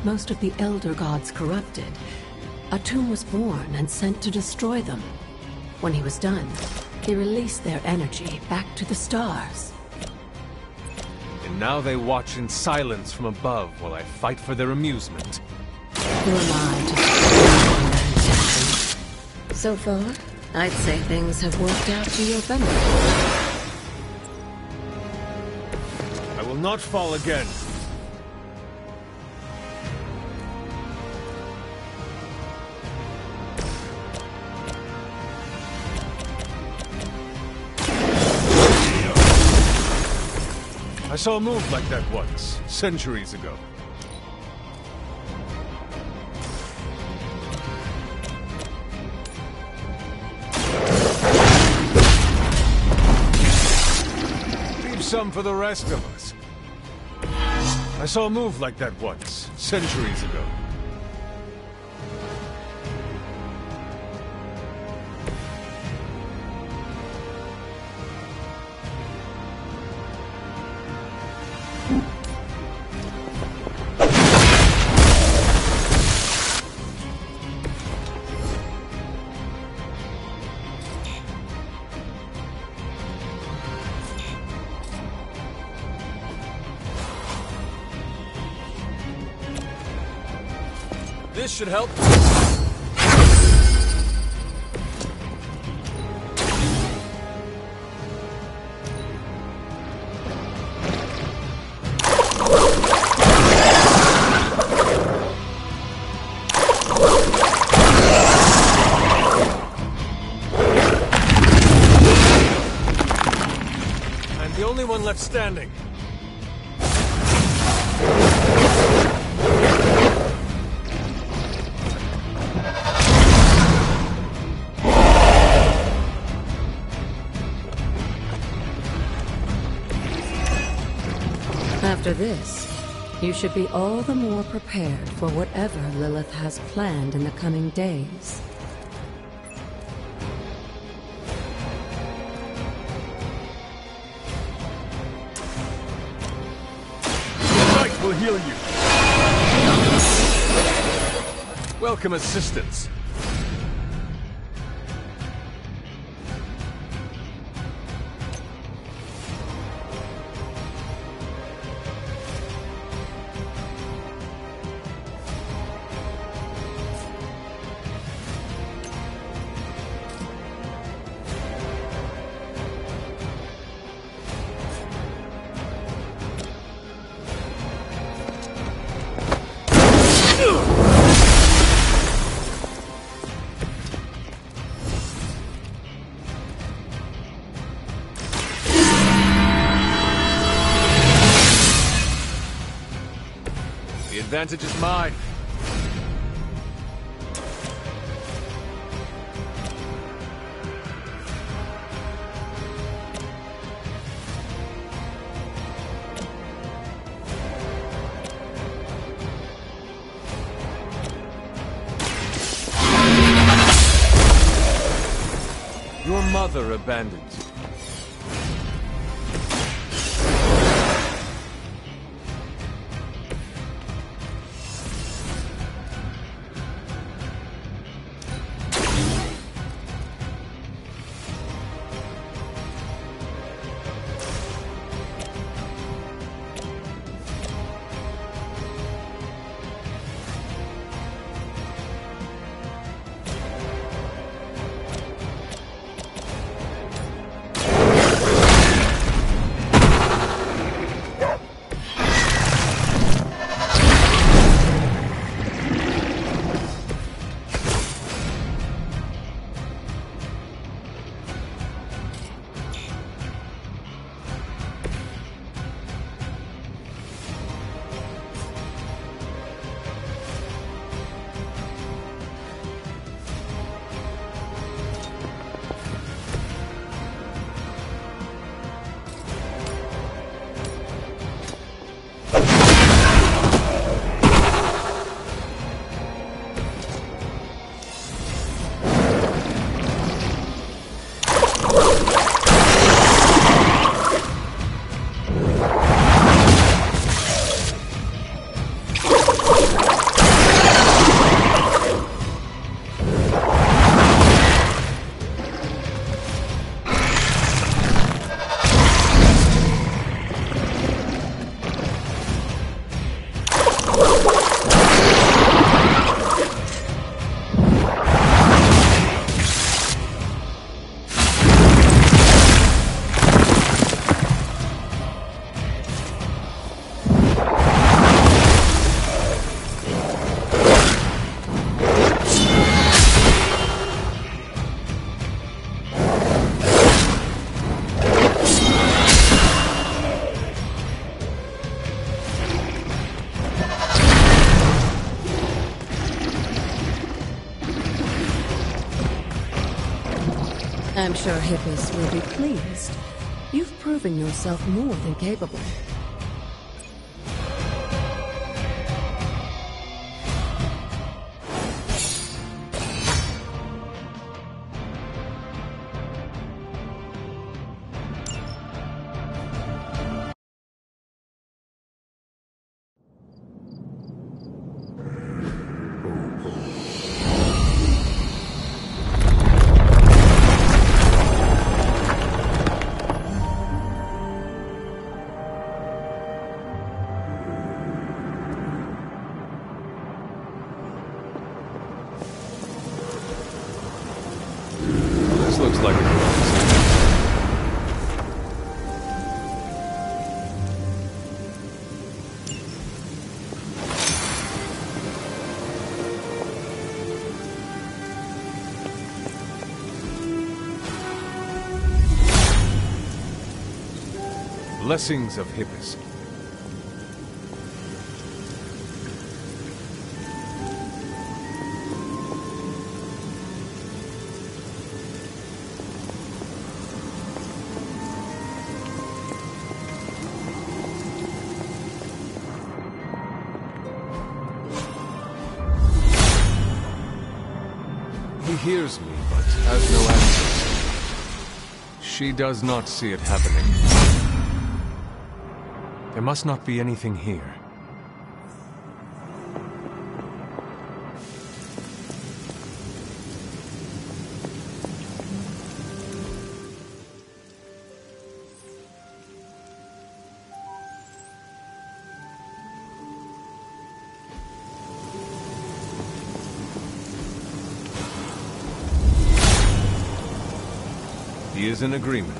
Most of the Elder Gods corrupted, Atum was born and sent to destroy them. When he was done, he released their energy back to the stars. And now they watch in silence from above while I fight for their amusement. Who am I to speak on their intentions? So far, I'd say things have worked out to your benefit. I will not fall again. I saw a move like that once, centuries ago. Leave some for the rest of us. I saw a move like that once, centuries ago. This should help. I'm the only one left standing. After this, you should be all the more prepared for whatever Lilith has planned in the coming days. Light will heal you. Welcome assistance. The advantage is mine. Your mother abandoned you. I'm sure Hippus will be pleased. You've proven yourself more than capable. blessings of Hippus. He hears me, but has no answer. She does not see it happening. There must not be anything here. He is in agreement.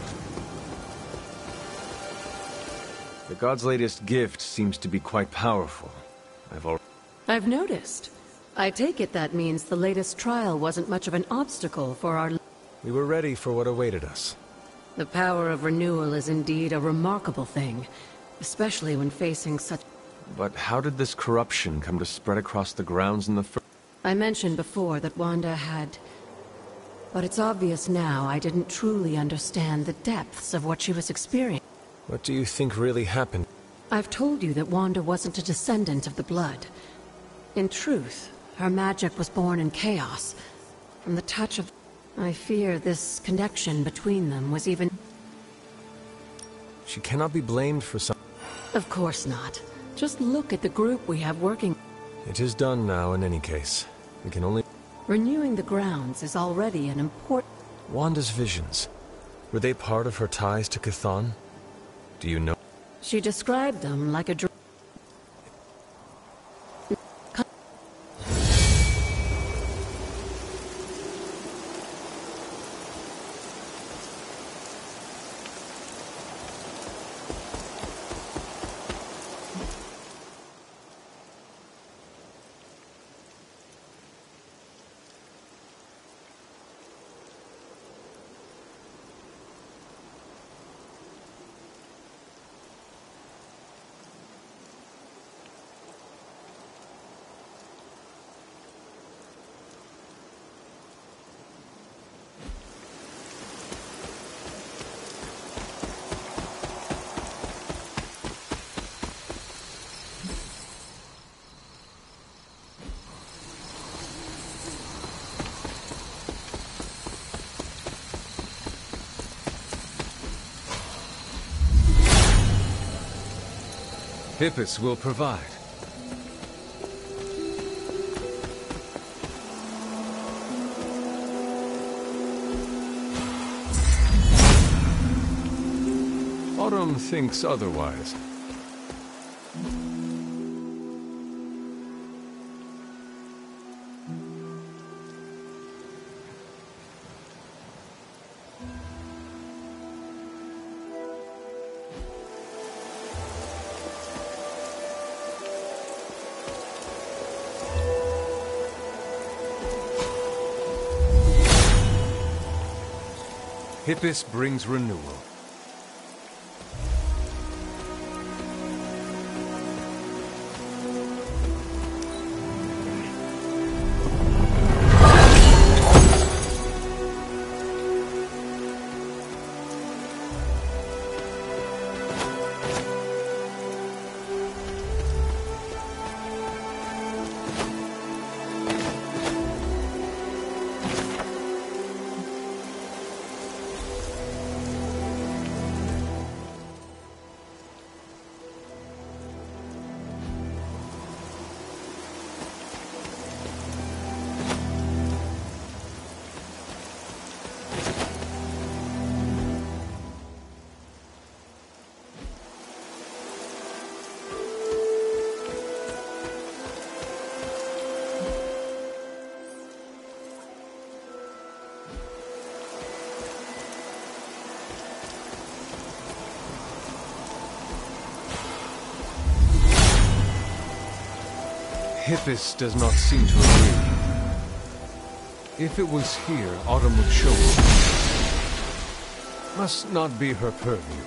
The god's latest gift seems to be quite powerful. I've noticed. I take it that means the latest trial wasn't much of an obstacle for our... We were ready for what awaited us. The power of renewal is indeed a remarkable thing, especially when facing such... But how did this corruption come to spread across the grounds in the first... I mentioned before that Wanda had... But it's obvious now I didn't truly understand the depths of what she was experiencing. What do you think really happened? I've told you that Wanda wasn't a descendant of the Blood. In truth, her magic was born in chaos. From the touch of... I fear this connection between them was even... She cannot be blamed for some... Of course not. Just look at the group we have working... It is done now in any case. We can only... Renewing the grounds is already an important... Wanda's visions. Were they part of her ties to Chthon? Do you know? She described them like a... Hippus will provide. Autumn thinks otherwise. Hippus brings renewal. Hippus does not seem to agree. If it was here, Autumn would show it. Must not be her purview.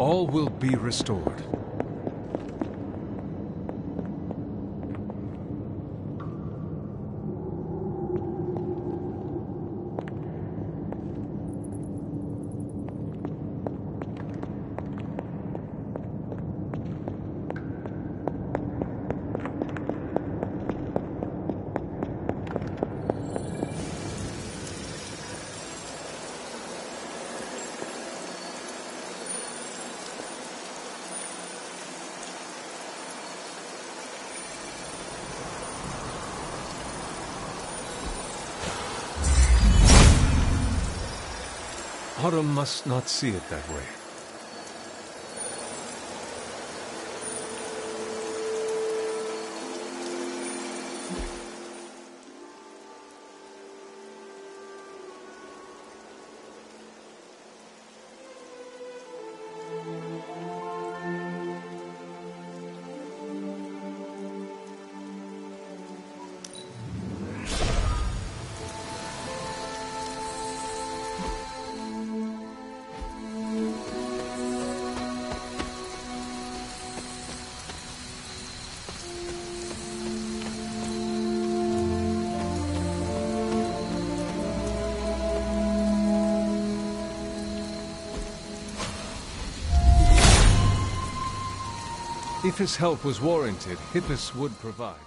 all will be restored. Autumn must not see it that way. If his help was warranted, Hippus would provide.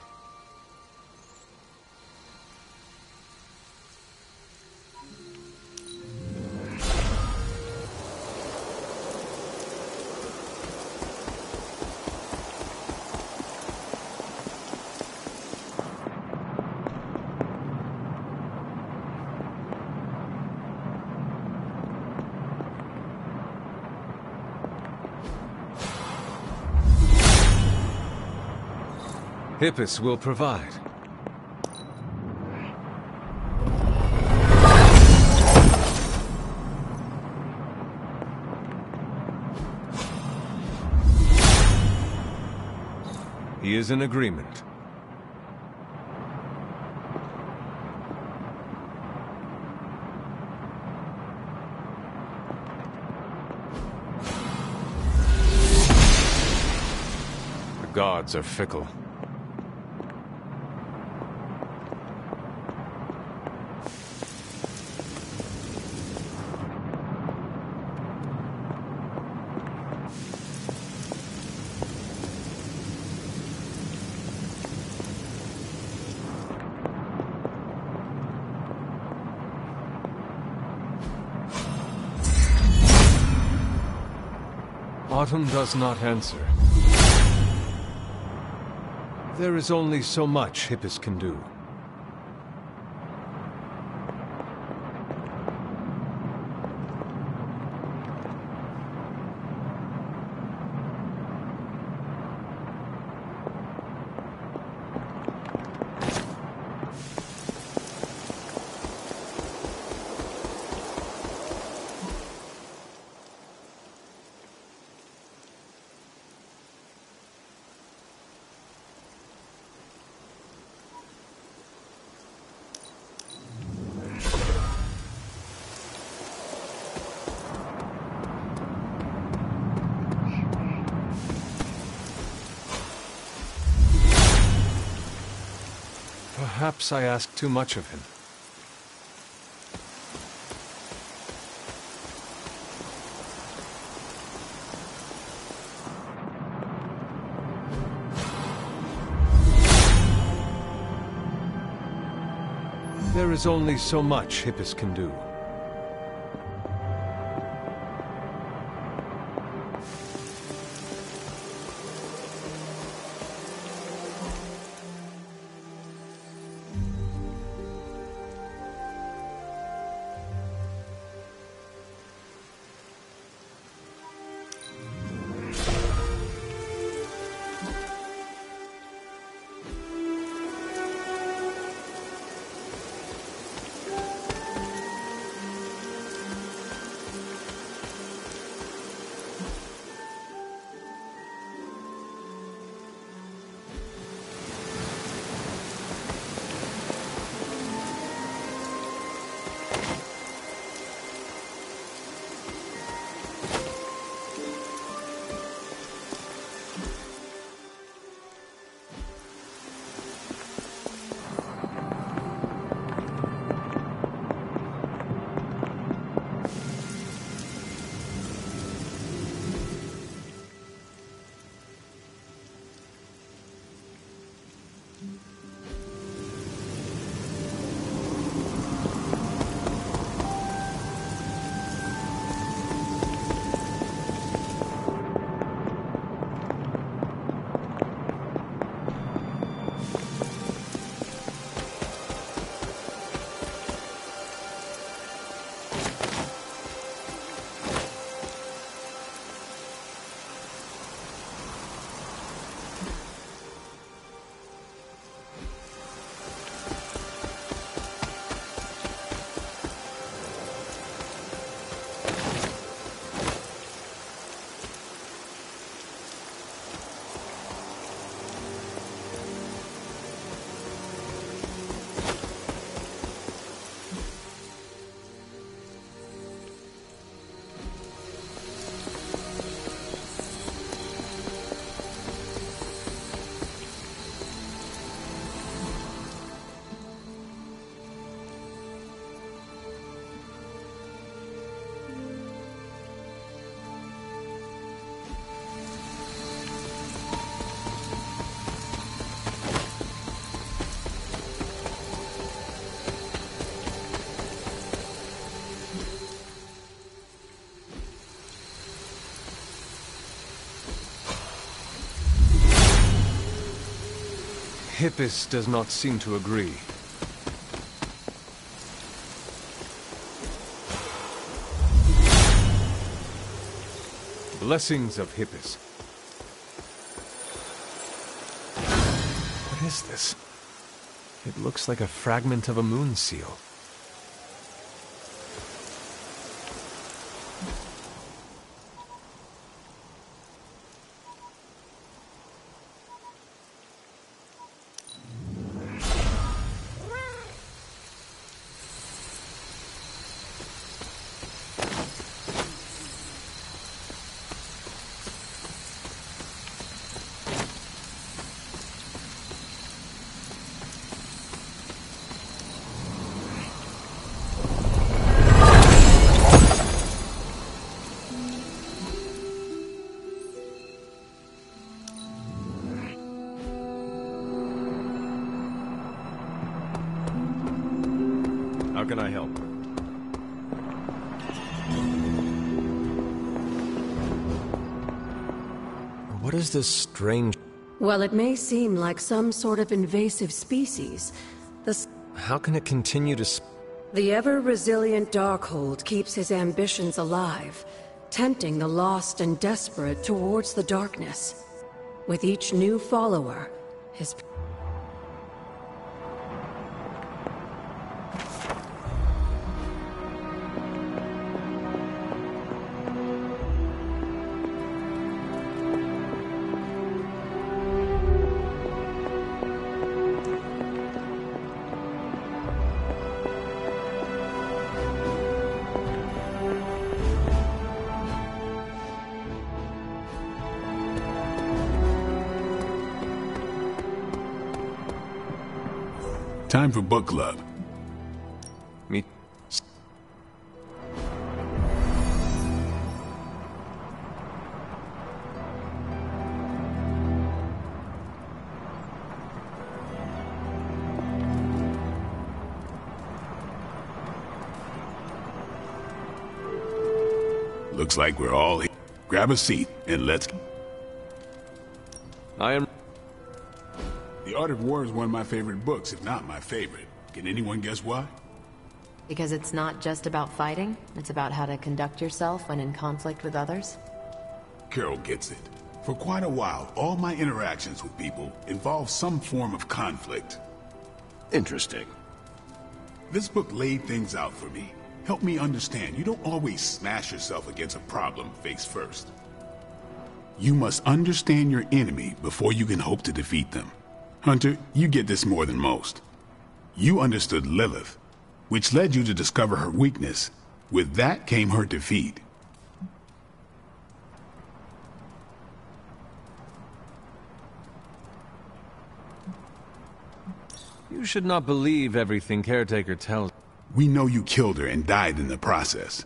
Hippus will provide. He is in agreement. The gods are fickle. Autumn does not answer. There is only so much Hippus can do. Perhaps I ask too much of him. There is only so much Hippus can do. Hippus does not seem to agree. Blessings of Hippus. What is this? It looks like a fragment of a moon seal. How can I help? What is this strange... Well, it may seem like some sort of invasive species. How can it continue to... The ever-resilient Darkhold keeps his ambitions alive, tempting the lost and desperate towards the darkness. With each new follower, his... Time for book club. Me. Looks like we're all here. Grab a seat and let's... I am... The Art of War is one of my favorite books, if not my favorite. Can anyone guess why? Because it's not just about fighting, it's about how to conduct yourself when in conflict with others? Carol gets it. For quite a while, all my interactions with people involve some form of conflict. Interesting. This book laid things out for me. Helped me understand you don't always smash yourself against a problem face first. You must understand your enemy before you can hope to defeat them. Hunter, you get this more than most. You understood Lilith, which led you to discover her weakness. With that came her defeat. You should not believe everything Caretaker tells. We know you killed her and died in the process.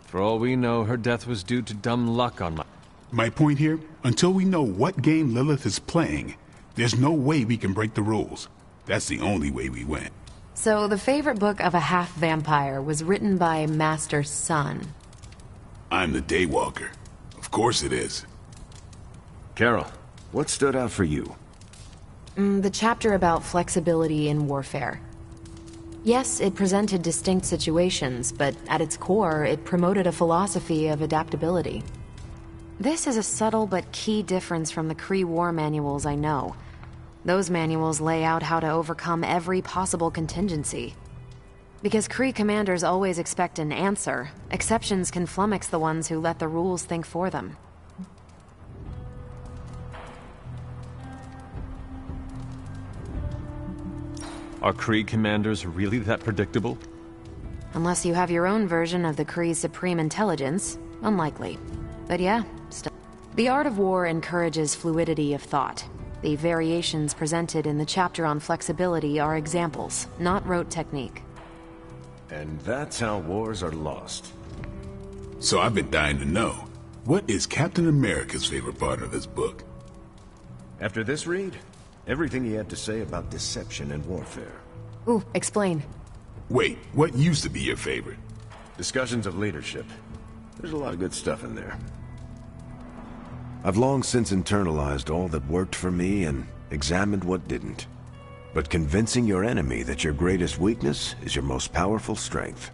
For all we know, her death was due to dumb luck on my... My point here, until we know what game Lilith is playing, There's no way we can break the rules. That's the only way we win. So the favorite book of a half-vampire was written by Master Sun. I'm the Daywalker. Of course it is. Carol, what stood out for you? The chapter about flexibility in warfare. Yes, it presented distinct situations, but at its core, it promoted a philosophy of adaptability. This is a subtle but key difference from the Kree war manuals I know. Those manuals lay out how to overcome every possible contingency. Because Kree commanders always expect an answer, exceptions can flummox the ones who let the rules think for them. Are Kree commanders really that predictable? Unless you have your own version of the Kree's supreme intelligence, unlikely. But yeah, still. The art of war encourages fluidity of thought. The variations presented in the chapter on flexibility are examples, not rote technique. And that's how wars are lost. So I've been dying to know, what is Captain America's favorite part of this book? After this read, everything he had to say about deception and warfare. Ooh, explain. Wait, what used to be your favorite? Discussions of leadership. There's a lot of good stuff in there. I've long since internalized all that worked for me and examined what didn't. But convincing your enemy that your greatest weakness is your most powerful strength.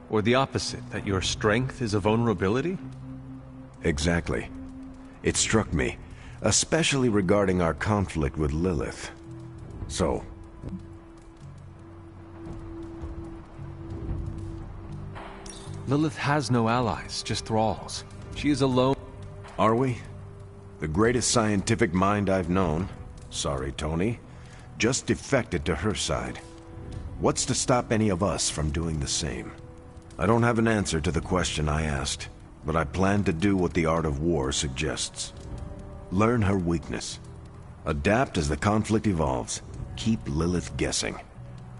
Or the opposite, that your strength is a vulnerability? Exactly. It struck me, especially regarding our conflict with Lilith. So... Lilith has no allies, just thralls. She is alone. Are we? The greatest scientific mind I've known, sorry Tony, just defected to her side. What's to stop any of us from doing the same? I don't have an answer to the question I asked, but I plan to do what the art of war suggests. Learn her weakness. Adapt as the conflict evolves. Keep Lilith guessing.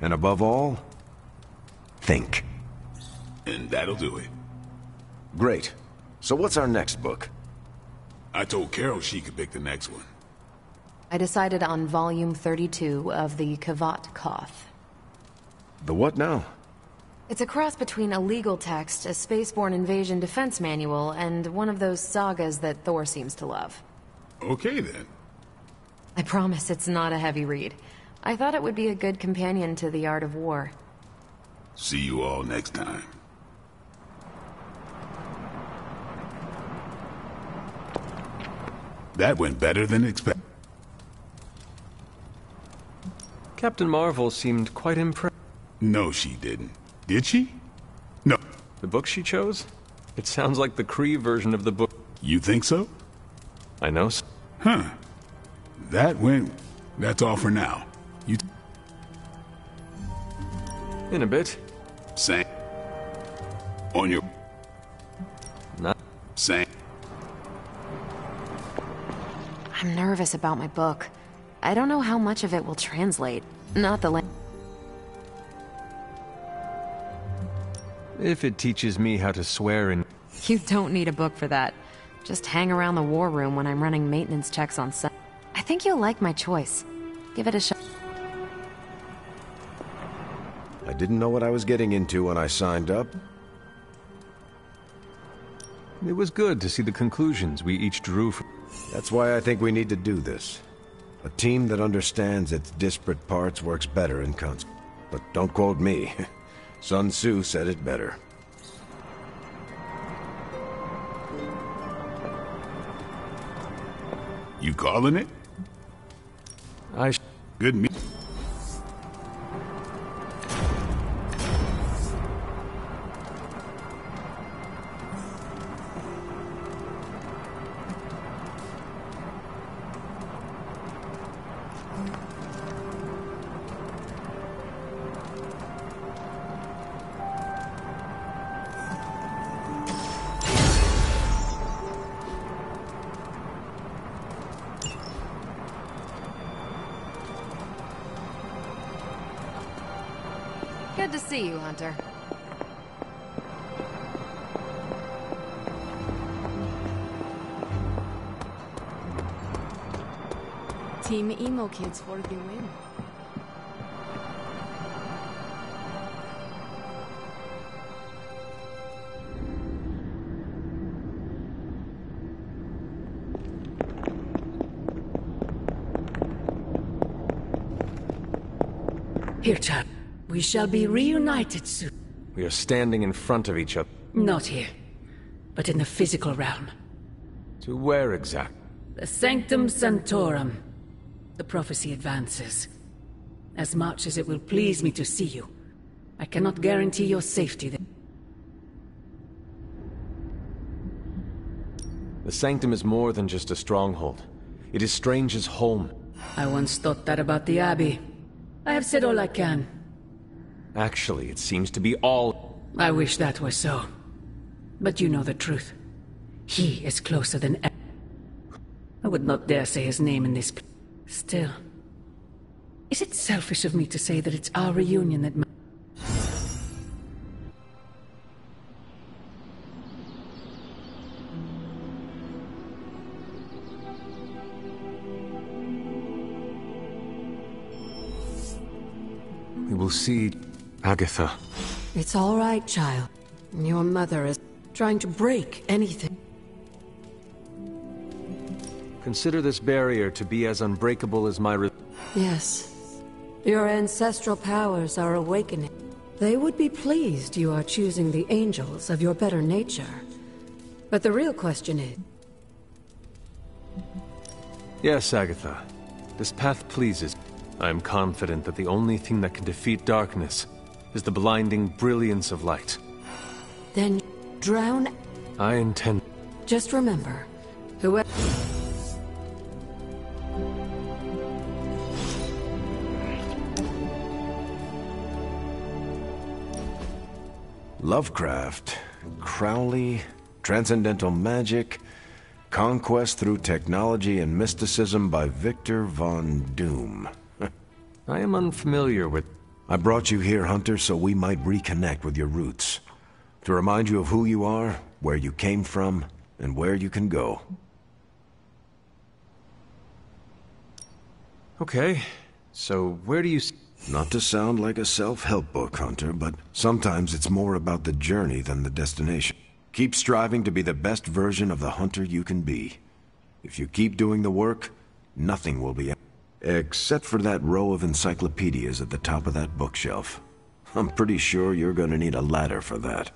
And above all, think. And that'll do it. Great. So what's our next book? I told Carol she could pick the next one. I decided on volume 32 of the Kavat Koth. The what now? It's a cross between a legal text, a spaceborne invasion defense manual, and one of those sagas that Thor seems to love. Okay then. I promise it's not a heavy read. I thought it would be a good companion to The Art of War. See you all next time. That went better than expected. Captain Marvel seemed quite impressed. No, she didn't. Did she? No. The book she chose? It sounds like the Kree version of the book. You think so? I know. Huh. That's all for now. In a bit. Same. On your... Not... Same. I'm nervous about my book. I don't know how much of it will translate. Not the If it teaches me how to swear in... You don't need a book for that. Just hang around the war room when I'm running maintenance checks on set. I think you'll like my choice. Give it a shot. I didn't know what I was getting into when I signed up. It was good to see the conclusions we each drew from... That's why I think we need to do this. A team that understands its disparate parts works better in concert. But don't quote me. Sun Tzu said it better. You calling it? Good meet. Good to see you, Hunter. Team Emo Kids for the win. Here, child. We shall be reunited soon. We are standing in front of each other. Not here, but in the physical realm. To where exactly? The Sanctum Sanctorum. The prophecy advances. As much as it will please me to see you, I cannot guarantee your safety there. The Sanctum is more than just a stronghold. It is Strange's home. I once thought that about the Abbey. I have said all I can. Actually, it seems to be all... I wish that were so. But you know the truth. He is closer than ever. I would not dare say his name in this... Still... Is it selfish of me to say that it's our reunion that... We will see... Agatha. It's all right, child. Your mother is trying to break anything. Consider this barrier to be as unbreakable as my... Yes. Your ancestral powers are awakening. They would be pleased you are choosing the angels of your better nature. But the real question is... Yes, Agatha. This path pleases. I am confident that the only thing that can defeat darkness is the blinding brilliance of light. Then drown... I intend... Just remember, whoever... Lovecraft, Crowley, transcendental magic, conquest through technology and mysticism by Victor Von Doom. I am unfamiliar with... I brought you here, Hunter, so we might reconnect with your roots. To remind you of who you are, where you came from, and where you can go. Okay, so where do you... Not to sound like a self-help book, Hunter, but sometimes it's more about the journey than the destination. Keep striving to be the best version of the Hunter you can be. If you keep doing the work, nothing will be... Except for that row of encyclopedias at the top of that bookshelf. I'm pretty sure you're gonna need a ladder for that.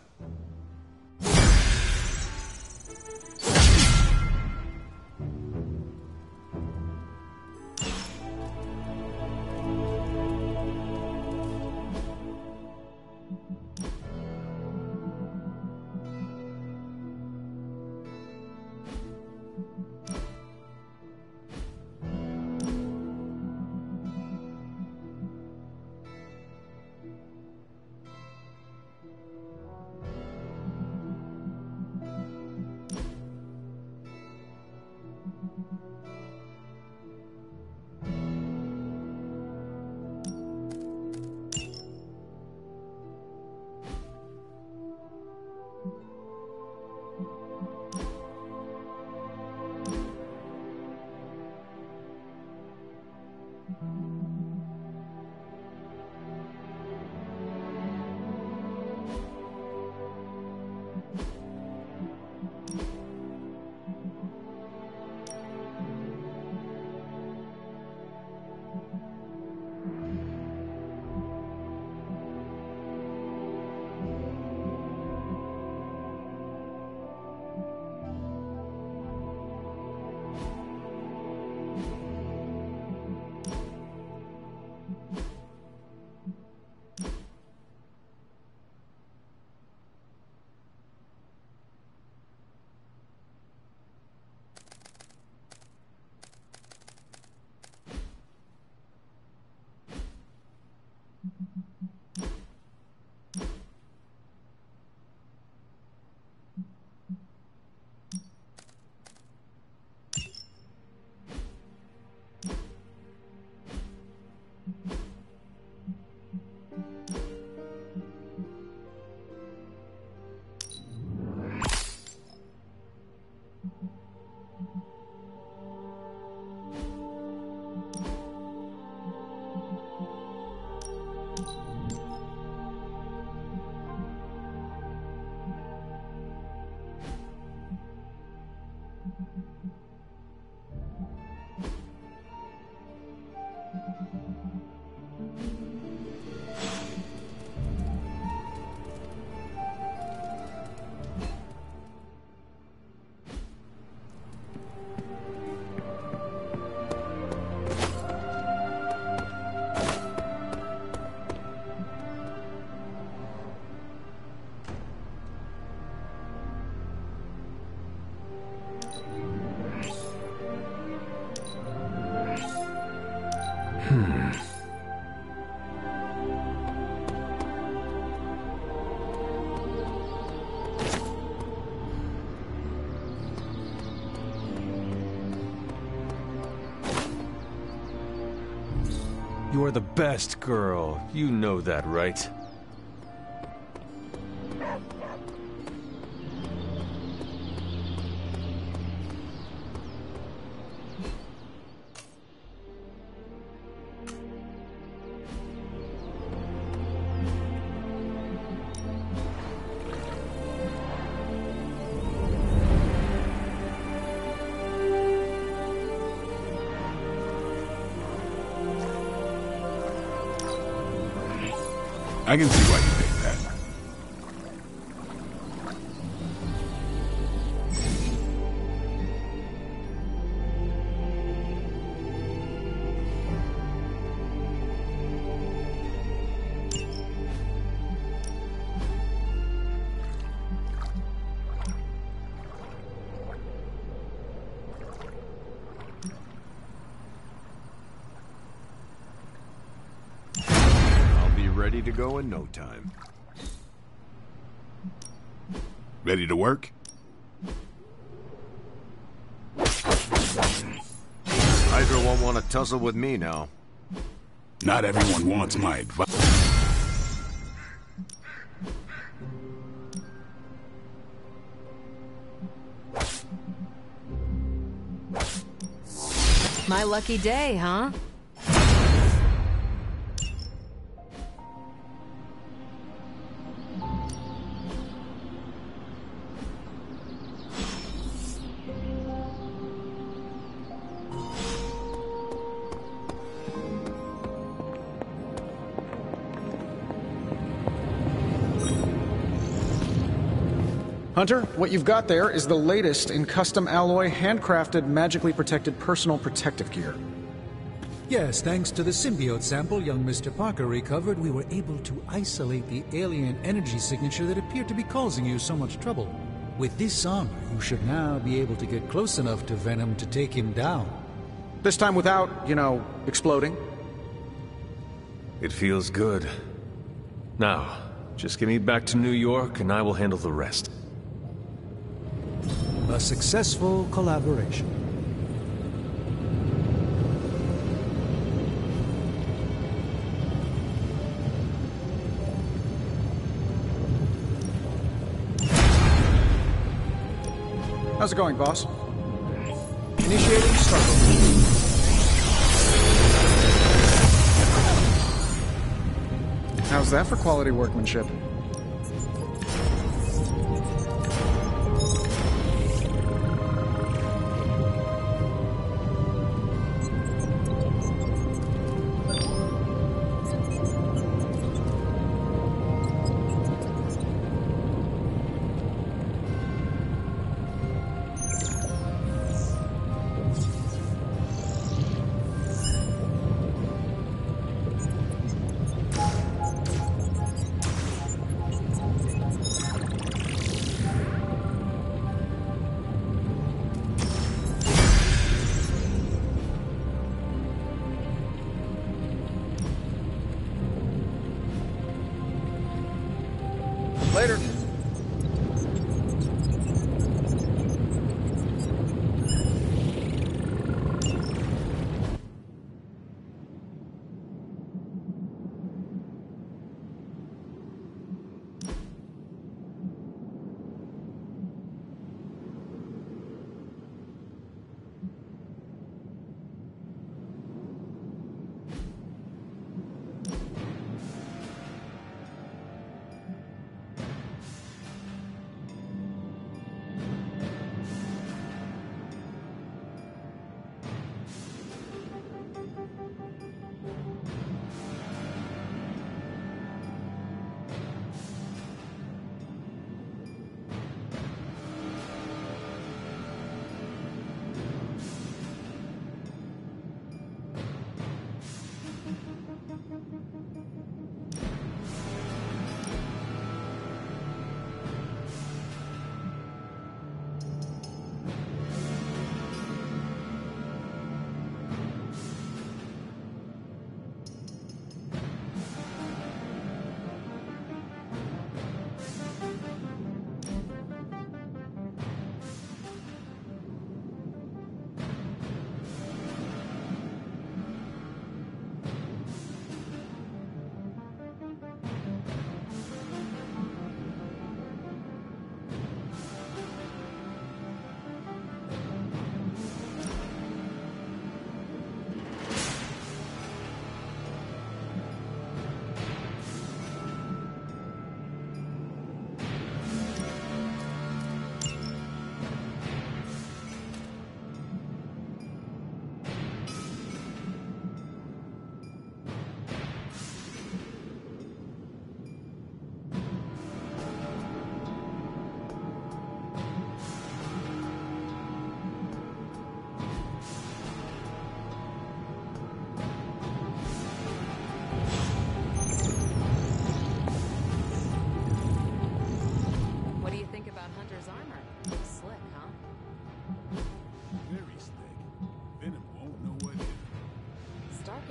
You are the best girl. You know that, right? I can see why you picked that. Ready to go in no time. Ready to work? Hydra won't want to tussle with me now. Not everyone wants my advice. My lucky day, huh? Hunter, what you've got there is the latest in custom alloy, handcrafted, magically protected personal protective gear. Yes, thanks to the symbiote sample young Mr. Parker recovered, we were able to isolate the alien energy signature that appeared to be causing you so much trouble. With this armor, you should now be able to get close enough to Venom to take him down. This time without, exploding. It feels good. Now, just get me back to New York and I will handle the rest. A successful collaboration. How's it going, boss? Initiating struggle. How's that for quality workmanship?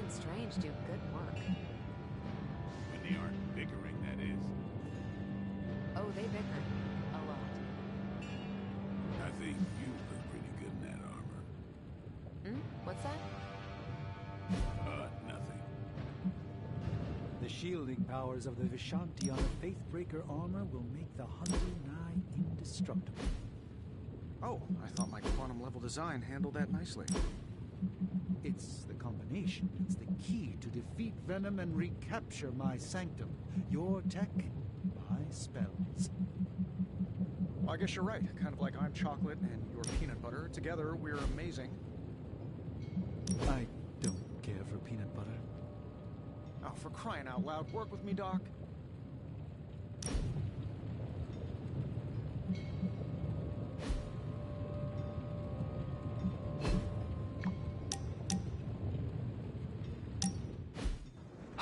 and Strange do good work. When they aren't bickering, that is. Oh, they bicker. A lot. I think you look pretty good in that armor. What's that? Nothing. The shielding powers of the Vishanti on a Faithbreaker armor will make the Hunter nigh indestructible. Oh, I thought my quantum level design handled that nicely. It's the combination that's the key to defeat Venom and recapture my sanctum. Your tech, my spells. Well, I guess you're right. Kind of like I'm chocolate and you're peanut butter. Together, we're amazing. I don't care for peanut butter. Oh, for crying out loud, work with me, Doc.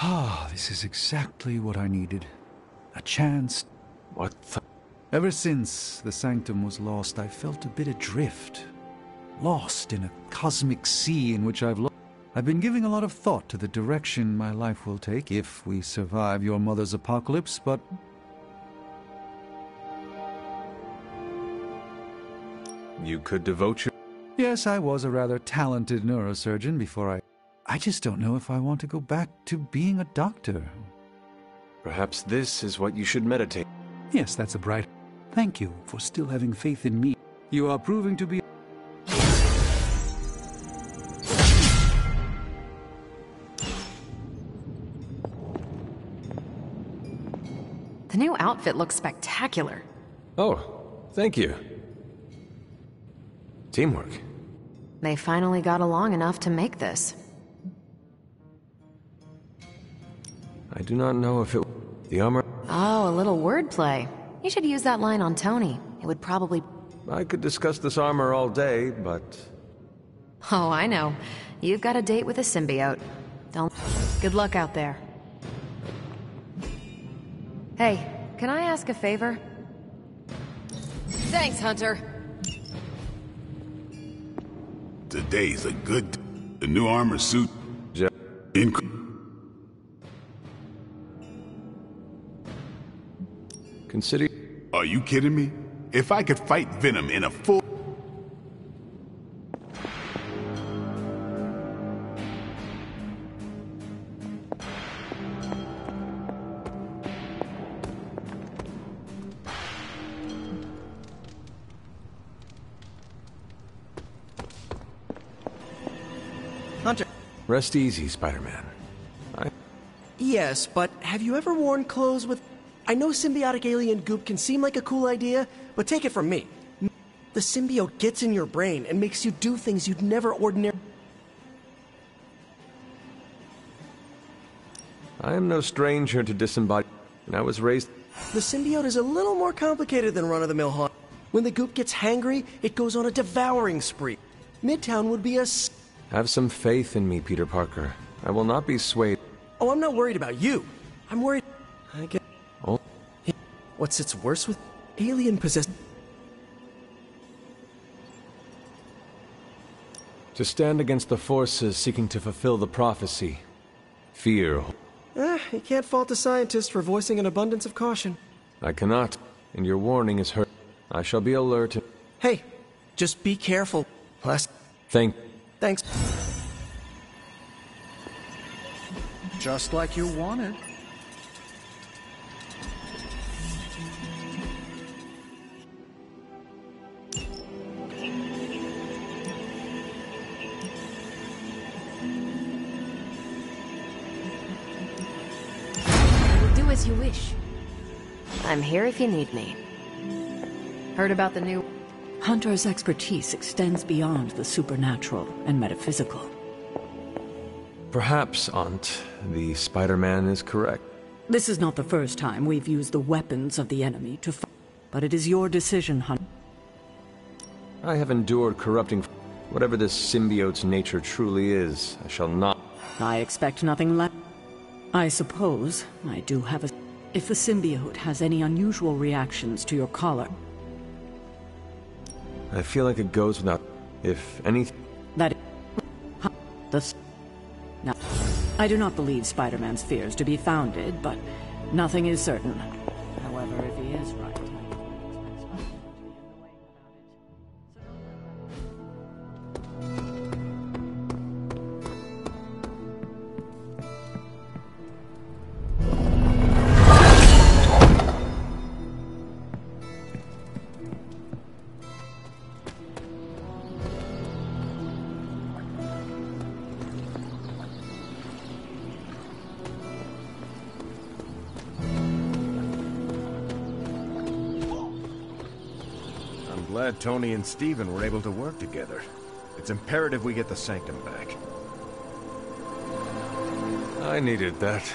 Ah, this is exactly what I needed. A chance. What the? Ever since the Sanctum was lost, I felt a bit adrift. Lost in a cosmic sea in which I've been giving a lot of thought to the direction my life will take if we survive your mother's apocalypse, but... You could devote your... Yes, I was a rather talented neurosurgeon before I just don't know if I want to go back to being a doctor. Perhaps this is what you should meditate. Yes, that's a bright... Thank you for still having faith in me. You are proving to be... The new outfit looks spectacular. Oh, thank you. Teamwork. They finally got along enough to make this. I do not know if it... The armor... Oh, a little wordplay. You should use that line on Tony. It would probably... I could discuss this armor all day, but... Oh, I know. You've got a date with a symbiote. Don't... Good luck out there. Hey, can I ask a favor? Thanks, Hunter. Today's a good... The new armor suit... Consider... Are you kidding me? If I could fight Venom in a full... Hunter. Rest easy, Spider-Man. Yes, but have you ever worn clothes with... I know symbiotic alien goop can seem like a cool idea, but take it from me. The symbiote gets in your brain and makes you do things you'd never ordinarily... I am no stranger to disembodied, and I was raised... The symbiote is a little more complicated than run-of-the-mill haunt. When the goop gets hangry, it goes on a devouring spree. Midtown would be a... Have some faith in me, Peter Parker. I will not be swayed. Oh, I'm not worried about you. I'm worried... I get... Oh? What's its worse with... Alien-possessed... To stand against the forces seeking to fulfill the prophecy. Fear. You can't fault a scientist for voicing an abundance of caution. I cannot, and your warning is heard. I shall be alert. Hey, just be careful. Thanks. Just like you wanted. Do as you wish. I'm here if you need me. Heard about the new... Hunter's expertise extends beyond the supernatural and metaphysical. Perhaps, Aunt, the Spider-Man is correct. This is not the first time we've used the weapons of the enemy to fight, but it is your decision, Hunter. I have endured corrupting... Whatever this symbiote's nature truly is, I shall not... I expect nothing less. I suppose I do have a... If the symbiote has any unusual reactions to your collar... I feel like it goes without... If anything... That... Now... I do not believe Spider-Man's fears to be founded, but nothing is certain. However, if he is right, Glad Tony and Steven were able to work together. It's imperative we get the Sanctum back. I needed that.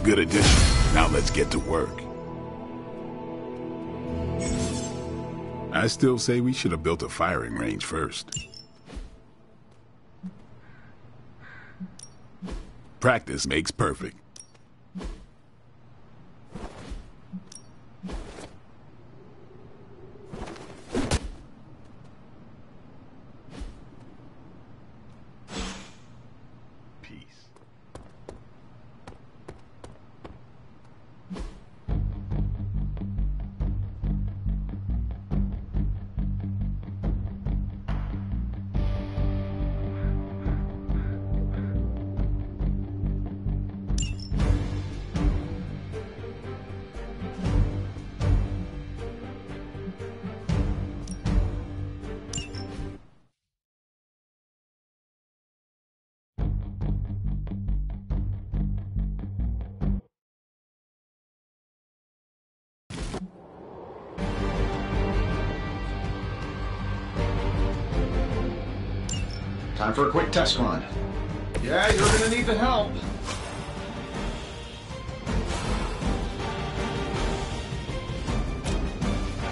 Good addition. Now let's get to work. I still say we should have built a firing range first. Practice makes perfect. Time for a quick test run. Yeah, you're gonna need the help.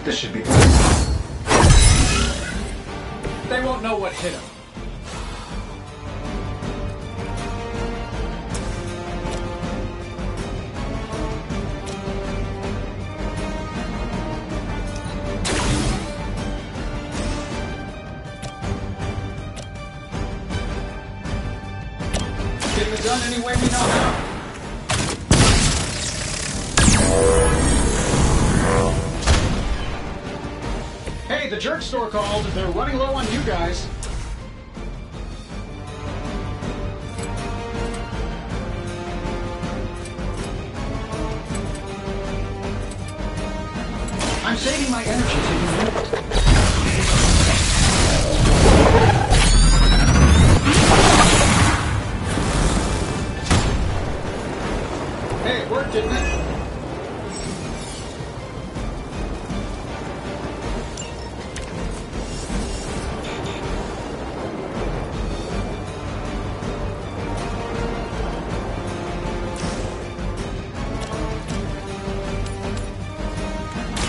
This should be good. They won't know what hit them. Getting it done any way we know how. Hey, the jerk store called. They're running low on you guys. I'm saving my energy taking a minute. Hey, it worked, didn't it?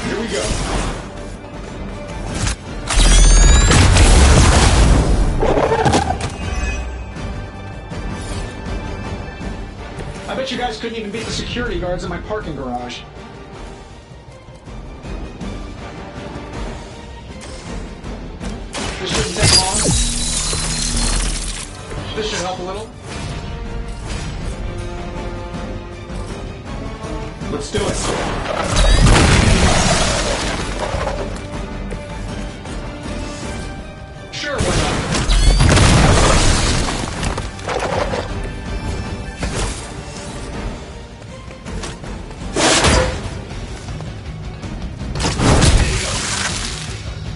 Here we go. I bet you guys couldn't even beat the security guards in my parking garage. This shouldn't take long. This should help a little. Let's do it. Sure, why not?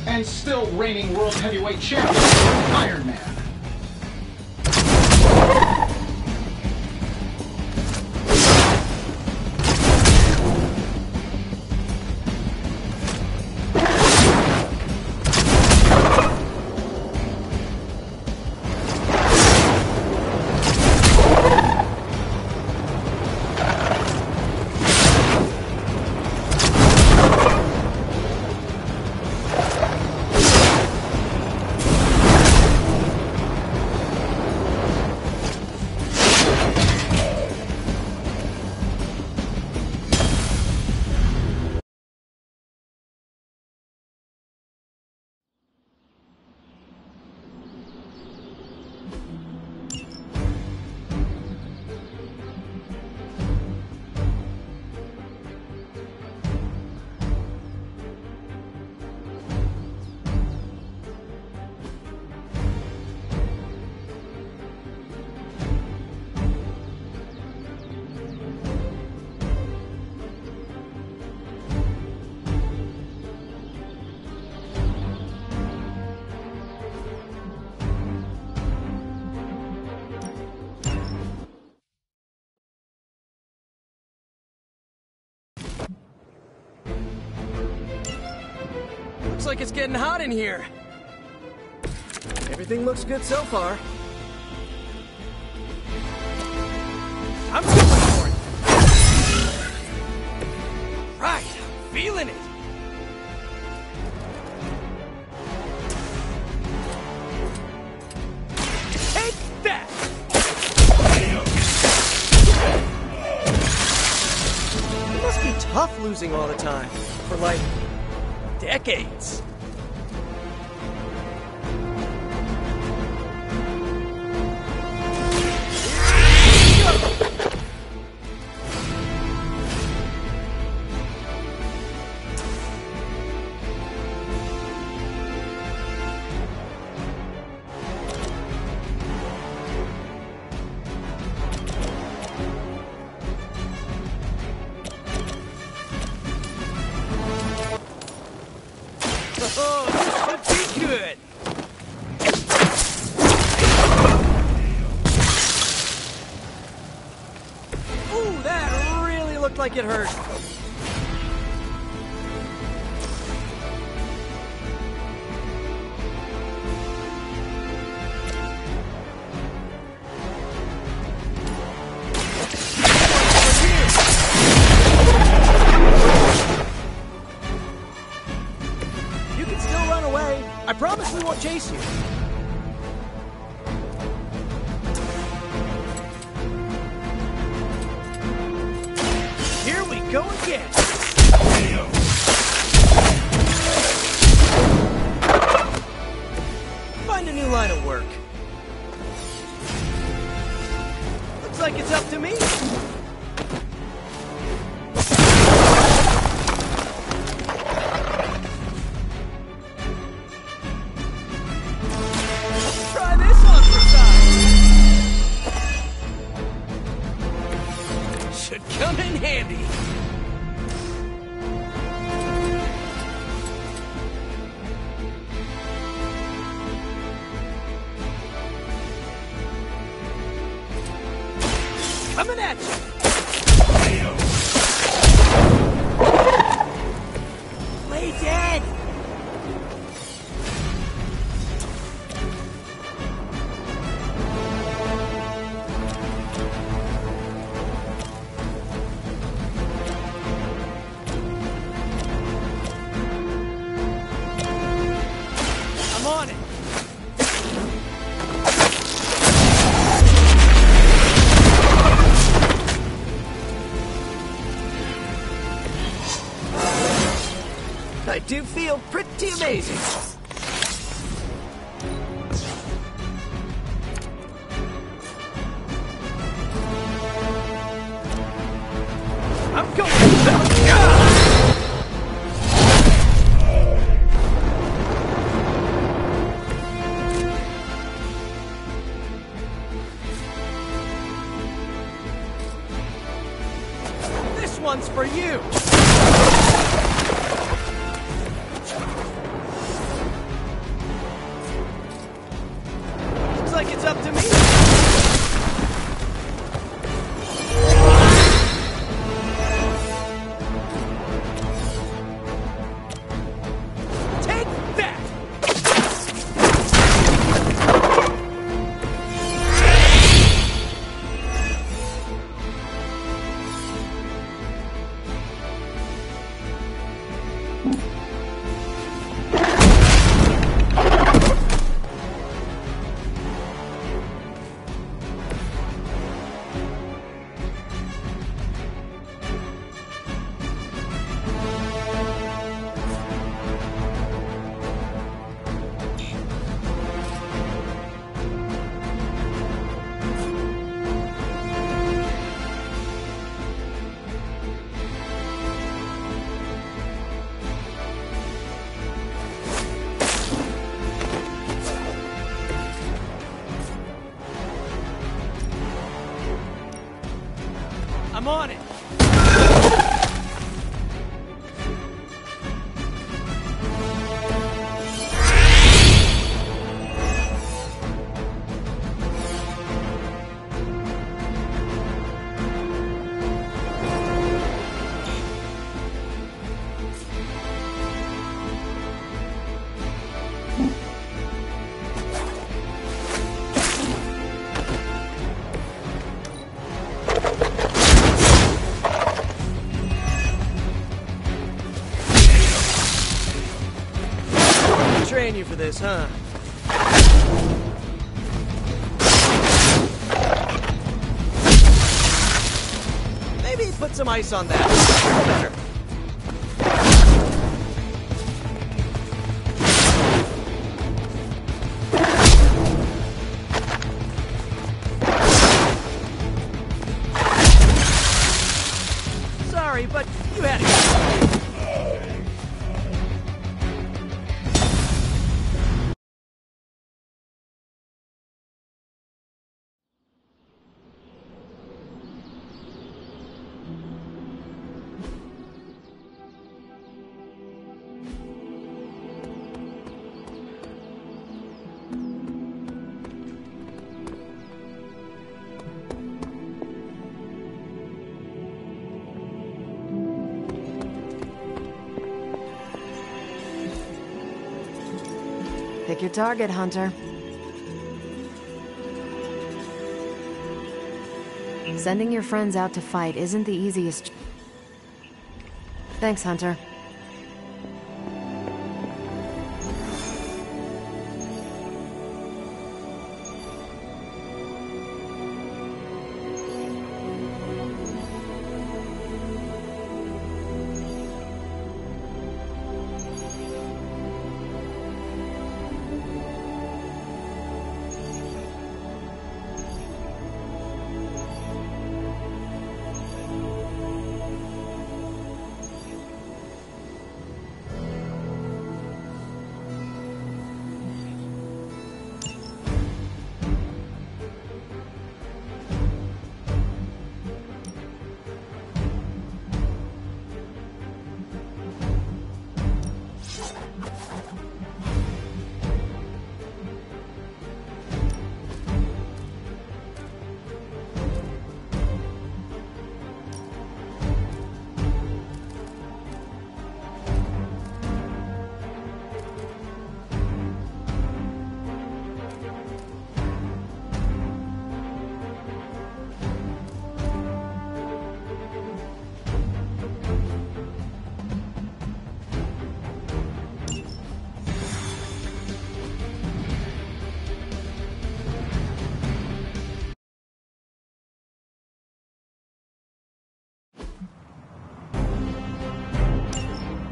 And still reigning world heavyweight champion, Iron Man. Looks like it's getting hot in here. Everything looks good so far. I'm going for it. Right, I'm feeling it. Take that! It must be tough losing all the time. For like, decades. Oh, this should be good. Ooh, that really looked like it hurt. You can still run away. I promise we won't chase you. Here we go again. Find a new line of work. Looks like it's up to me. Try this on for size. Should come in handy. Coming at you. Play dead. I'm on it. I do feel pretty amazing. I'm going. This one's for you. Looks like it's up to me. Take that! I'm on it. train you for this, huh? Maybe put some ice on that. Better. Sorry, but you had it. Pick your target, Hunter. Sending your friends out to fight isn't the easiest. Thanks, Hunter.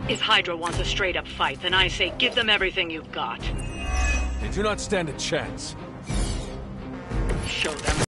If Hydra wants a straight-up fight, then I say give them everything you've got. They do not stand a chance. Show them